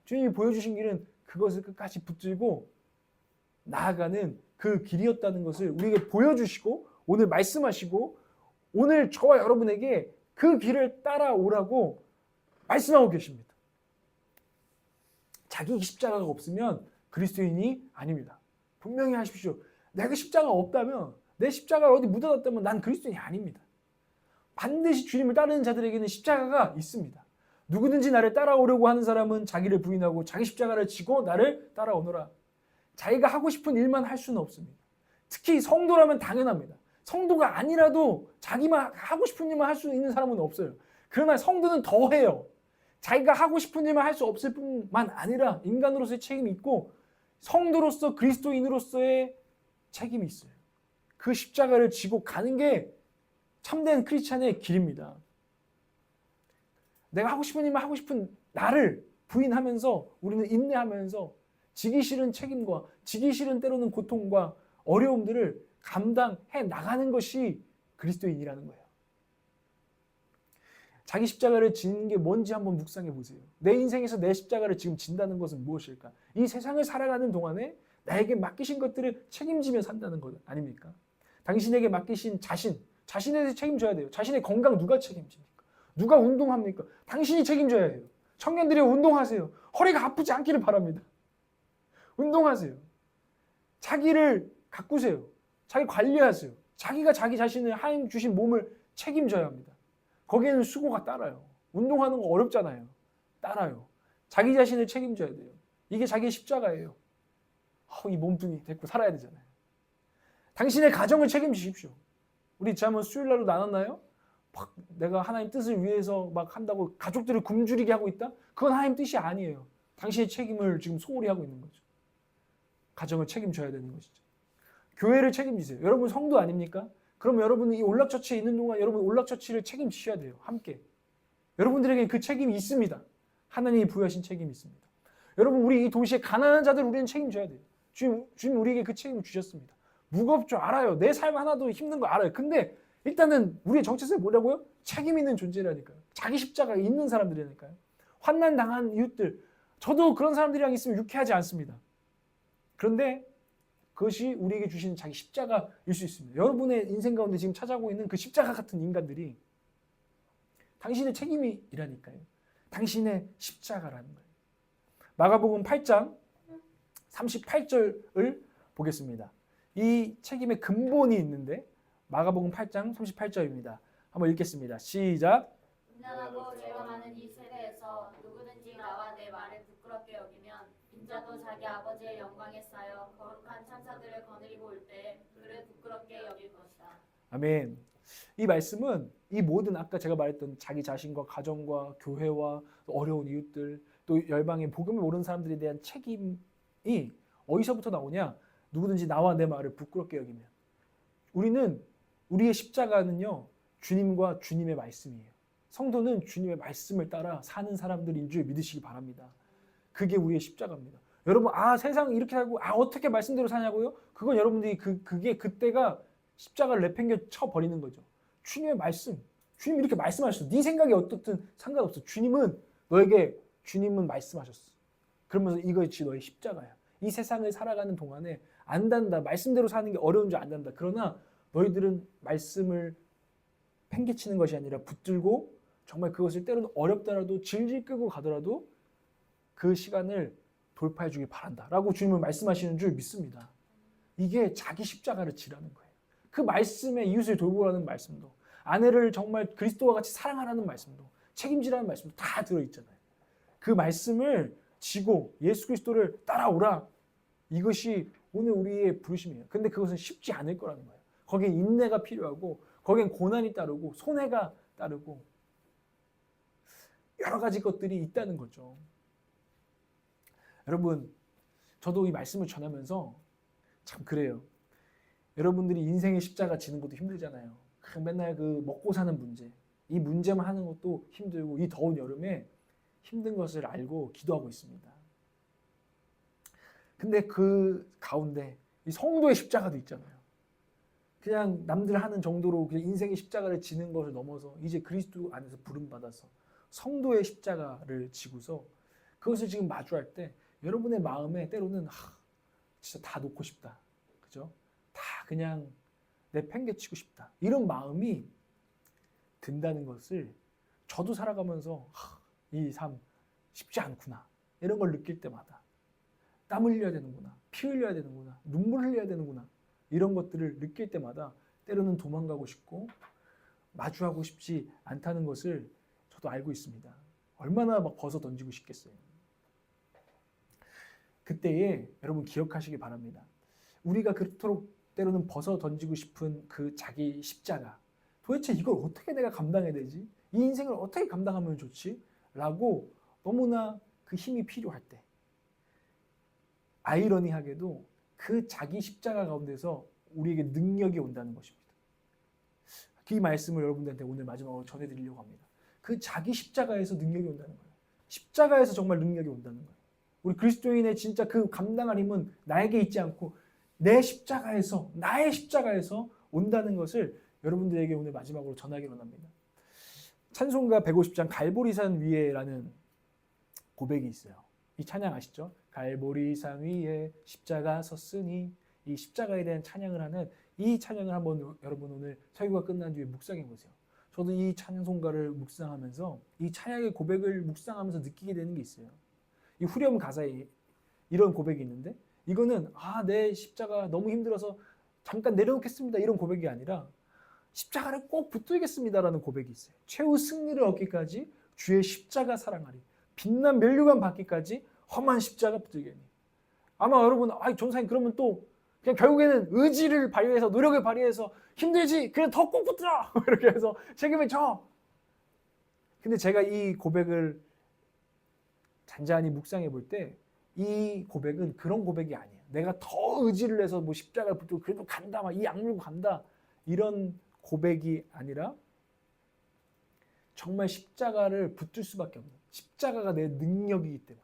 주님이 보여주신 길은 그것을 끝까지 붙들고 나아가는 그 길이었다는 것을 우리에게 보여주시고 오늘 말씀하시고 오늘 저와 여러분에게 그 길을 따라오라고 말씀하고 계십니다. 자기 십자가가 없으면 그리스도인이 아닙니다. 분명히 하십시오. 내가 십자가가 없다면, 내 십자가를 어디 묻어놨다면 난 그리스도인이 아닙니다. 반드시 주님을 따르는 자들에게는 십자가가 있습니다. 누구든지 나를 따라오려고 하는 사람은 자기를 부인하고 자기 십자가를 지고 나를 따라오너라. 자기가 하고 싶은 일만 할 수는 없습니다. 특히 성도라면 당연합니다. 성도가 아니라도 자기만 하고 싶은 일만 할 수 있는 사람은 없어요. 그러나 성도는 더 해요. 자기가 하고 싶은 일만 할 수 없을 뿐만 아니라 인간으로서의 책임이 있고 성도로서 그리스도인으로서의 책임이 있어요. 그 십자가를 지고 가는 게 참된 크리스찬의 길입니다. 내가 하고 싶은 일만 하고 싶은 나를 부인하면서 우리는 인내하면서 지기 싫은 책임과 지기 싫은 때로는 고통과 어려움들을 감당해 나가는 것이 그리스도인이라는 거예요. 자기 십자가를 지는 게 뭔지 한번 묵상해 보세요. 내 인생에서 내 십자가를 지금 진다는 것은 무엇일까? 이 세상을 살아가는 동안에 나에게 맡기신 것들을 책임지며 산다는 것 아닙니까? 당신에게 맡기신 자신에 대해 책임져야 돼요. 자신의 건강 누가 책임집니까? 누가 운동합니까? 당신이 책임져야 해요. 청년들이 운동하세요. 허리가 아프지 않기를 바랍니다. 운동하세요. 자기를 가꾸세요. 자기 관리하세요. 자기가 자기 자신을 하나님 주신 몸을 책임져야 합니다. 거기에는 수고가 따라요. 운동하는 거 어렵잖아요. 따라요. 자기 자신을 책임져야 돼요. 이게 자기의 십자가예요. 이 몸뚱이 데리고 살아야 되잖아요. 당신의 가정을 책임지십시오. 우리 지난번 수요일날로 나눴나요? 막 내가 하나님 뜻을 위해서 막 한다고 가족들을 굶주리게 하고 있다? 그건 하나님 뜻이 아니에요. 당신의 책임을 지금 소홀히 하고 있는 거죠. 가정을 책임져야 되는 것이죠. 교회를 책임지세요. 여러분 성도 아닙니까? 그럼 여러분은 이 올락처치에 있는 동안 여러분 올락처치를 책임지셔야 돼요. 함께. 여러분들에게 그 책임이 있습니다. 하나님이 부여하신 책임이 있습니다. 여러분 우리 이 도시에 가난한 자들 우리는 책임져야 돼요. 주님 우리에게 그 책임을 주셨습니다. 무겁죠. 알아요. 내 삶 하나도 힘든 거 알아요. 근데 일단은 우리의 정체성이 뭐라고요? 책임 있는 존재라니까요. 자기 십자가 있는 사람들이라니까요. 환난 당한 이웃들. 저도 그런 사람들이랑 있으면 유쾌하지 않습니다. 그런데 그것이 우리에게 주신 자기 십자가일 수 있습니다. 여러분의 인생 가운데 지금 찾아오고 있는 그 십자가 같은 인간들이 당신의 책임이라니까요. 당신의 십자가라는 거예요. 마가복음 8장 38절을 보겠습니다. 이 책임의 근본이 있는데 마가복음 8장 38절입니다. 한번 읽겠습니다. 시작. 음란하고 죄가 많은 이 세대에서 누구든지 나와 내 말을 부끄럽게 여기면 빈자도 자기 아버지의 영광에 쌓여 거룩한 천사들을 거느리고 올 때 그를 부끄럽게 여길 것이다. 아멘. 이 말씀은 이 모든 아까 제가 말했던 자기 자신과 가정과 교회와 어려운 이웃들 또 열방의 복음을 모르는 사람들에 대한 책임이 어디서부터 나오냐? 누구든지 나와 내 말을 부끄럽게 여기면 우리의 십자가는요 주님과 주님의 말씀이에요. 성도는 주님의 말씀을 따라 사는 사람들인 줄 믿으시기 바랍니다. 그게 우리의 십자가입니다. 여러분 세상 이렇게 살고 어떻게 말씀대로 사냐고요? 그건 여러분들이 그게 그때가 십자가를 내팽겨 쳐 버리는 거죠. 주님의 말씀, 주님이 이렇게 말씀하셨어. 네 생각이 어떻든 상관없어. 주님은 말씀하셨어. 그러면서 이것이 너의 십자가야. 이 세상을 살아가는 동안에 안단다. 말씀대로 사는 게 어려운 줄 안단다. 그러나 너희들은 말씀을 팽개치는 것이 아니라 붙들고 정말 그것을 때로는 어렵더라도 질질 끄고 가더라도 그 시간을 돌파해 주길 바란다 라고 주님은 말씀하시는 줄 믿습니다. 이게 자기 십자가를 지라는 거예요. 그 말씀에 이웃을 돌보라는 말씀도 아내를 정말 그리스도와 같이 사랑하라는 말씀도 책임지라는 말씀도 다 들어있잖아요. 그 말씀을 지고 예수 그리스도를 따라오라. 이것이 오늘 우리의 부르심이에요. 근데 그것은 쉽지 않을 거라는 거예요. 거기에 인내가 필요하고 거기엔 고난이 따르고 손해가 따르고 여러 가지 것들이 있다는 거죠. 여러분, 저도 이 말씀을 전하면서 참 그래요. 여러분들이 인생의 십자가 지는 것도 힘들잖아요. 그냥 맨날 그 먹고 사는 문제, 이 문제만 하는 것도 힘들고 이 더운 여름에 힘든 것을 알고 기도하고 있습니다. 근데 그 가운데 이 성도의 십자가도 있잖아요. 그냥 남들 하는 정도로 그냥 인생의 십자가를 지는 것을 넘어서 이제 그리스도 안에서 부름받아서 성도의 십자가를 지고서 그것을 지금 마주할 때 여러분의 마음에 때로는 진짜 다 놓고 싶다. 그죠? 다 그냥 내팽개치고 싶다. 이런 마음이 든다는 것을 저도 살아가면서 이 삶 쉽지 않구나. 이런 걸 느낄 때마다 땀 흘려야 되는구나. 피 흘려야 되는구나. 눈물 흘려야 되는구나. 이런 것들을 느낄 때마다 때로는 도망가고 싶고 마주하고 싶지 않다는 것을 저도 알고 있습니다. 얼마나 막 벗어 던지고 싶겠어요. 그때에 여러분 기억하시기 바랍니다. 우리가 그토록 때로는 벗어 던지고 싶은 그 자기 십자가, 도대체 이걸 어떻게 내가 감당해야 되지? 이 인생을 어떻게 감당하면 좋지? 라고 너무나 그 힘이 필요할 때 아이러니하게도 그 자기 십자가 가운데서 우리에게 능력이 온다는 것입니다. 그 말씀을 여러분들한테 오늘 마지막으로 전해드리려고 합니다. 그 자기 십자가에서 능력이 온다는 거예요. 십자가에서 정말 능력이 온다는 거예요. 우리 그리스도인의 진짜 그 감당할 힘은 나에게 있지 않고 내 십자가에서, 나의 십자가에서 온다는 것을 여러분들에게 오늘 마지막으로 전하기 원합니다. 찬송가 150장 갈보리산 위에라는 고백이 있어요. 이 찬양 아시죠? 갈보리산 위에 십자가 섰으니, 이 십자가에 대한 찬양을 하는 이 찬양을 한번 여러분 오늘 설교가 끝난 뒤에 묵상해 보세요. 저도 이 찬송가를 묵상하면서 이 찬양의 고백을 묵상하면서 느끼게 되는 게 있어요. 이 후렴 가사에 이런 고백이 있는데 이거는 내 십자가 너무 힘들어서 잠깐 내려놓겠습니다 이런 고백이 아니라 십자가를 꼭 붙들겠습니다라는 고백이 있어요. 최후 승리를 얻기까지 주의 십자가 사랑하리. 빛난 면류관 받기까지 험한 십자가 붙들겠니. 아마 여러분 전사님 그러면 또 그냥 결국에는 의지를 발휘해서 노력을 발휘해서 힘들지 그냥 더 꼭 붙들어 이렇게 해서 책임을 져. 근데 제가 이 고백을 잔잔히 묵상해 볼 때 이 고백은 그런 고백이 아니에요. 내가 더 의지를 해서 뭐 십자가를 붙들고 그래도 간다, 막 이 악물고 간다 이런 고백이 아니라 정말 십자가를 붙들 수밖에 없는, 십자가가 내 능력이기 때문에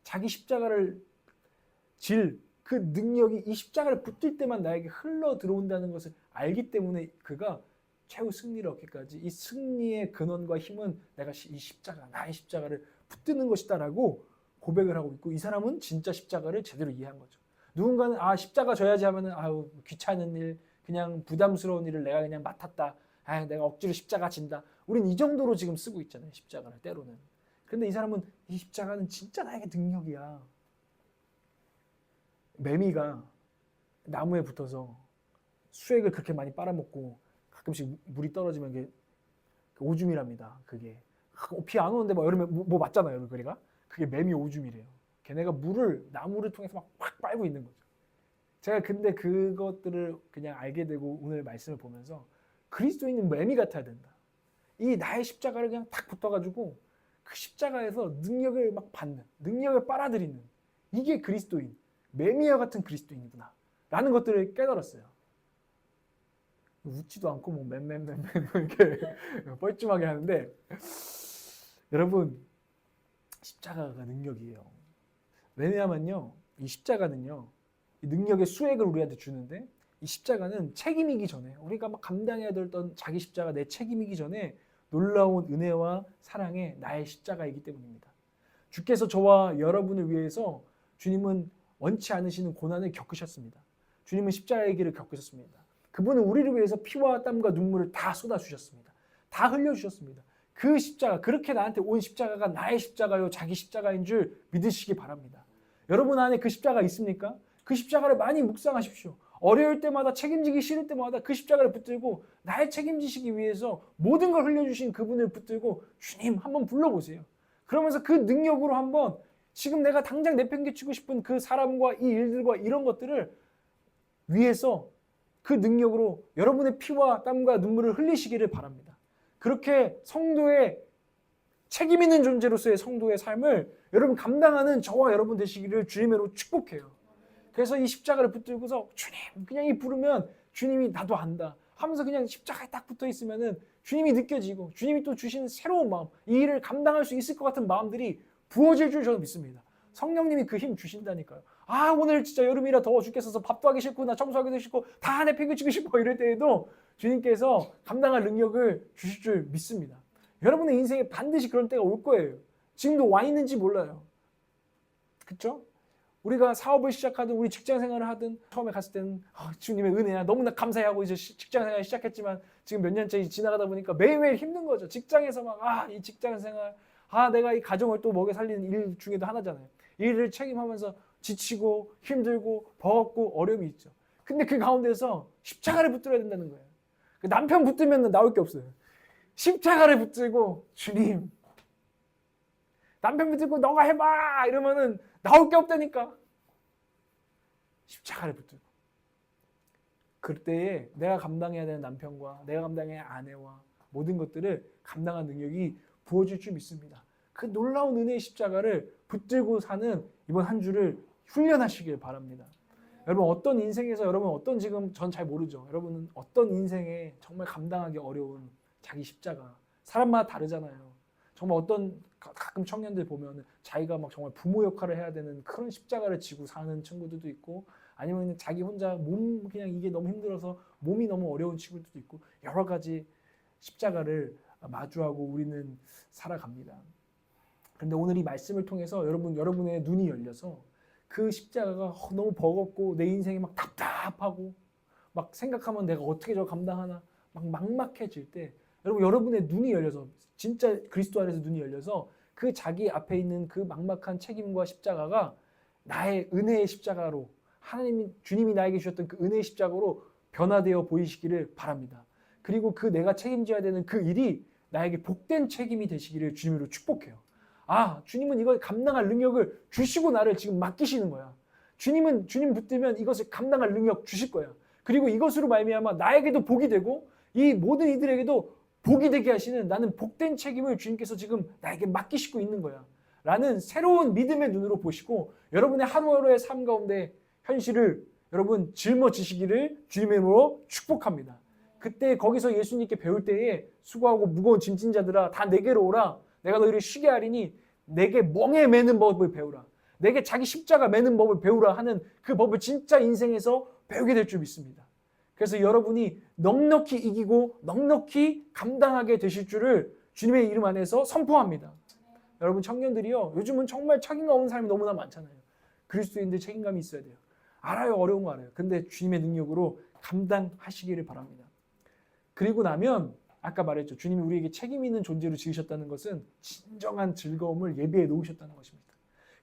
자기 십자가를 질 그 능력이 이 십자가를 붙들 때만 나에게 흘러 들어온다는 것을 알기 때문에 그가 최후 승리를 얻기까지 이 승리의 근원과 힘은 내가 이 십자가, 나의 십자가를 붙드는 것이다라고 고백을 하고 있고, 이 사람은 진짜 십자가를 제대로 이해한 거죠. 누군가는 십자가 져야지 하면은 귀찮은 일, 그냥 부담스러운 일을 내가 그냥 맡았다. 내가 억지로 십자가 진다. 우린 이 정도로 지금 쓰고 있잖아요. 십자가를 때로는. 그런데 이 사람은 이 십자가는 진짜 나에게 능력이야. 매미가 나무에 붙어서 수액을 그렇게 많이 빨아먹고 가끔씩 물이 떨어지면 그게 오줌이랍니다. 그게 비 안 오는데 막 여름에 뭐 맞잖아요. 그게 매미 오줌이래요. 걔네가 나무를 통해서 막 빨고 있는 거죠. 제가 근데 그것들을 그냥 알게 되고 오늘 말씀을 보면서 그리스도인은 매미 같아야 된다. 이 나의 십자가를 그냥 탁 붙어가지고 그 십자가에서 능력을 막 받는, 능력을 빨아들이는, 이게 그리스도인, 매미와 같은 그리스도인이구나 라는 것들을 깨달았어요. 웃지도 않고 뭐 맨맨맨맨 이렇게 뻘쭘하게 하는데, 여러분 십자가가 능력이에요. 왜냐하면요, 이 십자가는요, 이 능력의 수액을 우리한테 주는데, 이 십자가는 책임이기 전에, 우리가 막 감당해야 됐던 자기 십자가, 내 책임이기 전에 놀라운 은혜와 사랑의 나의 십자가이기 때문입니다. 주께서 저와 여러분을 위해서 주님은 원치 않으시는 고난을 겪으셨습니다. 주님은 십자가의 길을 겪으셨습니다. 그분은 우리를 위해서 피와 땀과 눈물을 다 쏟아주셨습니다. 다 흘려주셨습니다. 그 십자가, 그렇게 나한테 온 십자가가 나의 십자가요, 자기 십자가인 줄 믿으시기 바랍니다. 여러분 안에 그 십자가 있습니까? 그 십자가를 많이 묵상하십시오. 어려울 때마다, 책임지기 싫을 때마다 그 십자가를 붙들고 나의 책임지시기 위해서 모든 걸 흘려주신 그분을 붙들고 주님 한번 불러보세요. 그러면서 그 능력으로 한번 지금 내가 당장 내팽개치고 싶은 그 사람과 이 일들과 이런 것들을 위해서 그 능력으로 여러분의 피와 땀과 눈물을 흘리시기를 바랍니다. 그렇게 성도의 책임 있는 존재로서의 성도의 삶을 여러분 감당하는 저와 여러분 되시기를 주님으로 축복해요. 그래서 이 십자가를 붙들고서 주님 그냥 이 부르면 주님이 나도 안다 하면서 그냥 십자가에 딱 붙어 있으면은 주님이 느껴지고 주님이 또 주시는 새로운 마음, 이 일을 감당할 수 있을 것 같은 마음들이 부어질 줄 저는 믿습니다. 성령님이 그 힘 주신다니까요. 아 오늘 진짜 여름이라 더워 죽겠어서 밥도 하기 싫고 나 청소하기도 싫고 다 내팽개치고 싶어 이럴 때에도 주님께서 감당할 능력을 주실 줄 믿습니다. 여러분의 인생에 반드시 그런 때가 올 거예요. 지금도 와 있는지 몰라요. 그렇죠? 우리가 사업을 시작하든 우리 직장 생활을 하든 처음에 갔을 때는 주님의 은혜야 너무나 감사해하고 이제 직장 생활 시작했지만 지금 몇 년째 지나가다 보니까 매일매일 힘든 거죠. 직장에서 막 이 직장 생활 내가 이 가정을 또 먹여 살리는 일 중에도 하나잖아요. 일을 책임하면서 지치고 힘들고 버겁고 어려움이 있죠. 근데 그 가운데서 십자가를 붙들어야 된다는 거예요. 남편 붙들면 나올 게 없어요. 십자가를 붙들고 주님 남편 붙들고 너가 해봐 이러면은 나올 게 없다니까. 십자가를 붙들고 그때에 내가 감당해야 되는 남편과 내가 감당해야 할 아내와 모든 것들을 감당한 능력이 부어질 줄 믿습니다. 그 놀라운 은혜의 십자가를 붙들고 사는 이번 한 주를 훈련하시길 바랍니다. 여러분 어떤 인생에서 여러분 어떤 지금 전 잘 모르죠. 여러분은 어떤 인생에 정말 감당하기 어려운 자기 십자가 사람마다 다르잖아요. 정말 어떤 가끔 청년들 보면 자기가 막 정말 부모 역할을 해야 되는 그런 십자가를 지고 사는 친구들도 있고 아니면 자기 혼자 몸 그냥 이게 너무 힘들어서 몸이 너무 어려운 친구들도 있고 여러 가지 십자가를 마주하고 우리는 살아갑니다. 그런데 오늘 이 말씀을 통해서 여러분의 눈이 열려서 그 십자가가 너무 버겁고 내 인생이 막 답답하고 막 생각하면 내가 어떻게 저걸 감당하나 막 막막해질 때 여러분의 눈이 열려서 진짜 그리스도 안에서 눈이 열려서 그 자기 앞에 있는 그 막막한 책임과 십자가가 나의 은혜의 십자가로 주님이 나에게 주셨던 그 은혜의 십자가로 변화되어 보이시기를 바랍니다. 그리고 그 내가 책임져야 되는 그 일이 나에게 복된 책임이 되시기를 주님으로 축복해요. 주님은 이걸 감당할 능력을 주시고 나를 지금 맡기시는 거야. 주님 붙들면 이것을 감당할 능력 주실 거야. 그리고 이것으로 말미암아 나에게도 복이 되고 이 모든 이들에게도 복이 되게 하시는 나는 복된 책임을 주님께서 지금 나에게 맡기시고 있는 거야. 라는 새로운 믿음의 눈으로 보시고 여러분의 하루하루의 삶 가운데 현실을 여러분 짊어지시기를 주님의 이름으로 축복합니다. 그때 거기서 예수님께 배울 때에 수고하고 무거운 짐진 자들아 다 내게로 오라. 내가 너희를 쉬게 하리니 내게 멍에 매는 법을 배우라. 내게 자기 십자가 매는 법을 배우라 하는 그 법을 진짜 인생에서 배우게 될 줄 믿습니다. 그래서 여러분이 넉넉히 이기고 넉넉히 감당하게 되실 줄을 주님의 이름 안에서 선포합니다. 여러분 청년들이요. 요즘은 정말 책임감 없는 사람이 너무나 많잖아요. 그리스도인들 책임감이 있어야 돼요. 알아요. 어려운 거 알아요. 근데 주님의 능력으로 감당하시기를 바랍니다. 그리고 나면 아까 말했죠. 주님이 우리에게 책임 있는 존재로 지으셨다는 것은 진정한 즐거움을 예비해 놓으셨다는 것입니다.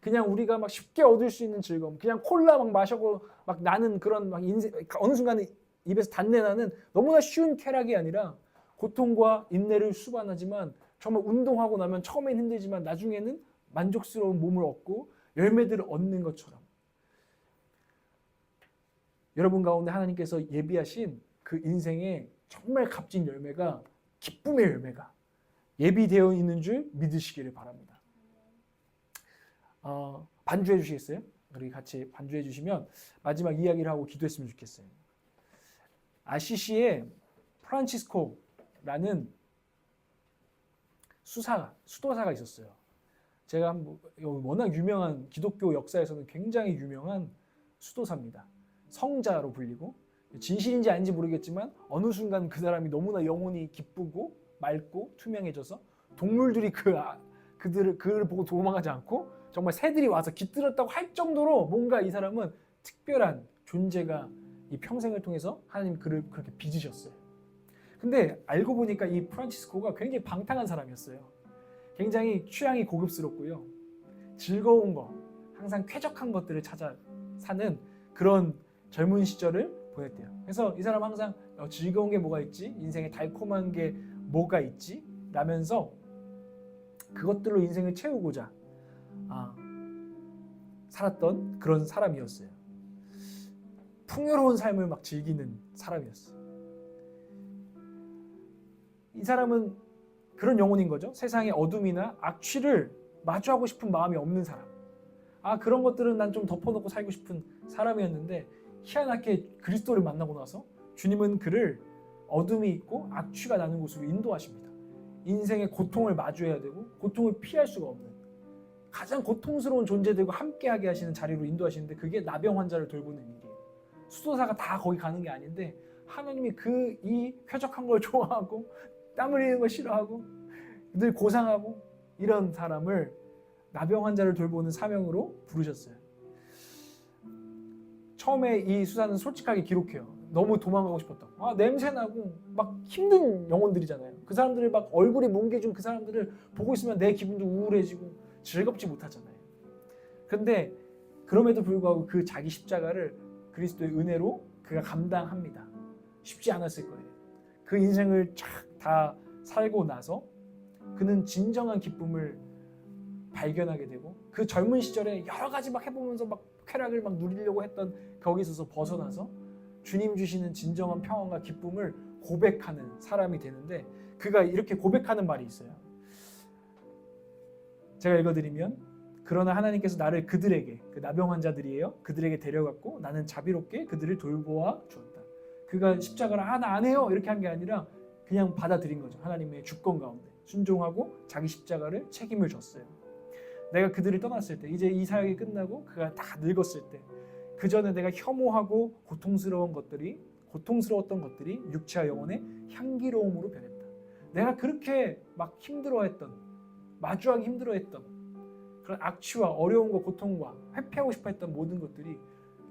그냥 우리가 막 쉽게 얻을 수 있는 즐거움, 그냥 콜라 막 마셔고 막 나는 그런 막 인생 어느 순간에 입에서 단내 나는 너무나 쉬운 쾌락이 아니라 고통과 인내를 수반하지만 정말 운동하고 나면 처음엔 힘들지만 나중에는 만족스러운 몸을 얻고 열매들을 얻는 것처럼 여러분 가운데 하나님께서 예비하신 그 인생의 정말 값진 열매가 기쁨의 열매가 예비되어 있는 줄 믿으시기를 바랍니다. 반주해 주시겠어요? 우리 같이 반주해 주시면 마지막 이야기를 하고 기도했으면 좋겠어요. 아시시에 프란치스코라는 수도사가 있었어요. 제가 워낙 유명한 기독교 역사에서는 굉장히 유명한 수도사입니다. 성자로 불리고 진실인지 아닌지 모르겠지만 어느 순간 그 사람이 너무나 영혼이 기쁘고 맑고 투명해져서 동물들이 그를 보고 도망가지 않고 정말 새들이 와서 깃들었다고 할 정도로 뭔가 이 사람은 특별한 존재가 이 평생을 통해서 하나님이 그를 그렇게 빚으셨어요. 근데 알고 보니까 이 프란치스코가 굉장히 방탕한 사람이었어요. 굉장히 취향이 고급스럽고요. 즐거운 거, 항상 쾌적한 것들을 찾아 사는 그런 젊은 시절을 보냈대요. 그래서 이 사람 항상 즐거운 게 뭐가 있지? 인생에 달콤한 게 뭐가 있지? 라면서 그것들로 인생을 채우고자 살았던 그런 사람이었어요. 풍요로운 삶을 막 즐기는 사람이었어요. 이 사람은 그런 영혼인 거죠. 세상의 어둠이나 악취를 마주하고 싶은 마음이 없는 사람. 그런 것들은 난 좀 덮어놓고 살고 싶은 사람이었는데 희한하게 그리스도를 만나고 나서 주님은 그를 어둠이 있고 악취가 나는 곳으로 인도하십니다. 인생의 고통을 마주해야 되고 고통을 피할 수가 없는 가장 고통스러운 존재들과 함께하게 하시는 자리로 인도하시는데 그게 나병 환자를 돌보는 일이에요. 수도사가 다 거기 가는 게 아닌데 하나님이 이 쾌적한 걸 좋아하고 땀 흘리는 걸 싫어하고 늘 고상하고 이런 사람을 나병 환자를 돌보는 사명으로 부르셨어요. 처음에 이 수사는 솔직하게 기록해요. 너무 도망가고 싶었다고. 냄새나고 막 힘든 영혼들이잖아요. 그 사람들을 막 얼굴이 뭉개진 그 사람들을 보고 있으면 내 기분도 우울해지고 즐겁지 못하잖아요. 근데 그럼에도 불구하고 그 자기 십자가를 그리스도의 은혜로 그가 감당합니다. 쉽지 않았을 거예요. 그 인생을 쫙 다 살고 나서 그는 진정한 기쁨을 발견하게 되고 그 젊은 시절에 여러 가지 막 해보면서 막 쾌락을 막 누리려고 했던 거기서 벗어나서 주님 주시는 진정한 평안과 기쁨을 고백하는 사람이 되는데 그가 이렇게 고백하는 말이 있어요. 제가 읽어드리면 그러나 하나님께서 나를 그들에게 그 나병 환자들이에요. 그들에게 데려갔고 나는 자비롭게 그들을 돌보아 주었다. 그가 십자가를 나 안 해요 이렇게 한 게 아니라 그냥 받아들인 거죠. 하나님의 주권 가운데 순종하고 자기 십자가를 책임을 졌어요. 내가 그들을 떠났을 때 이제 이 사역이 끝나고 그가 다 늙었을 때 그 전에 내가 혐오하고 고통스러웠던 것들이 육체와 영혼의 향기로움으로 변했다. 내가 그렇게 막 마주하기 힘들어했던 그런 악취와 어려움과 고통과 회피하고 싶어했던 모든 것들이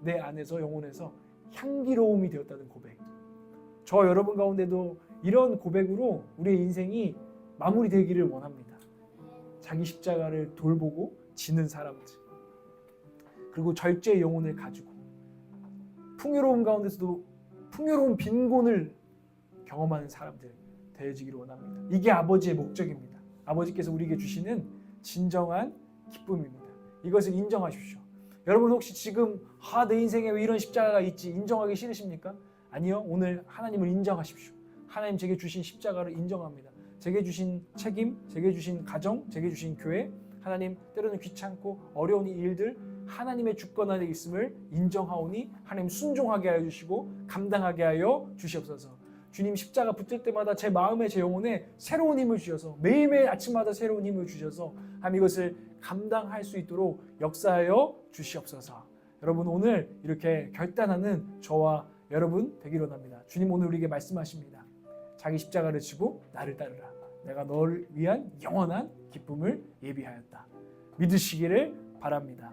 내 안에서 영혼에서 향기로움이 되었다는 고백. 저 여러분 가운데도 이런 고백으로 우리의 인생이 마무리되기를 원합니다. 자기 십자가를 돌보고 지는 사람들, 그리고 절제의 영혼을 가지고 풍요로움 가운데서도 풍요로운 빈곤을 경험하는 사람들 되어지기를 원합니다. 이게 아버지의 목적입니다. 아버지께서 우리에게 주시는 진정한 기쁨입니다. 이것을 인정하십시오. 여러분 혹시 지금 내 인생에 왜 이런 십자가가 있지 인정하기 싫으십니까? 아니요. 오늘 하나님을 인정하십시오. 하나님 제게 주신 십자가를 인정합니다. 제게 주신 책임, 제게 주신 가정, 제게 주신 교회, 하나님 때로는 귀찮고 어려운 일들 하나님의 주권 안에 있음을 인정하오니 하나님 순종하게 하여 주시고 감당하게 하여 주시옵소서. 주님 십자가 붙을 때마다 제 마음에 제 영혼에 새로운 힘을 주셔서 매일매일 아침마다 새로운 힘을 주셔서 하나님 이것을 감당할 수 있도록 역사하여 주시옵소서. 여러분 오늘 이렇게 결단하는 저와 여러분 되기를 원합니다. 주님 오늘 우리에게 말씀하십니다. 자기 십자가를 지고 나를 따르라. 내가 너를 위한 영원한 기쁨을 예비하였다. 믿으시기를 바랍니다.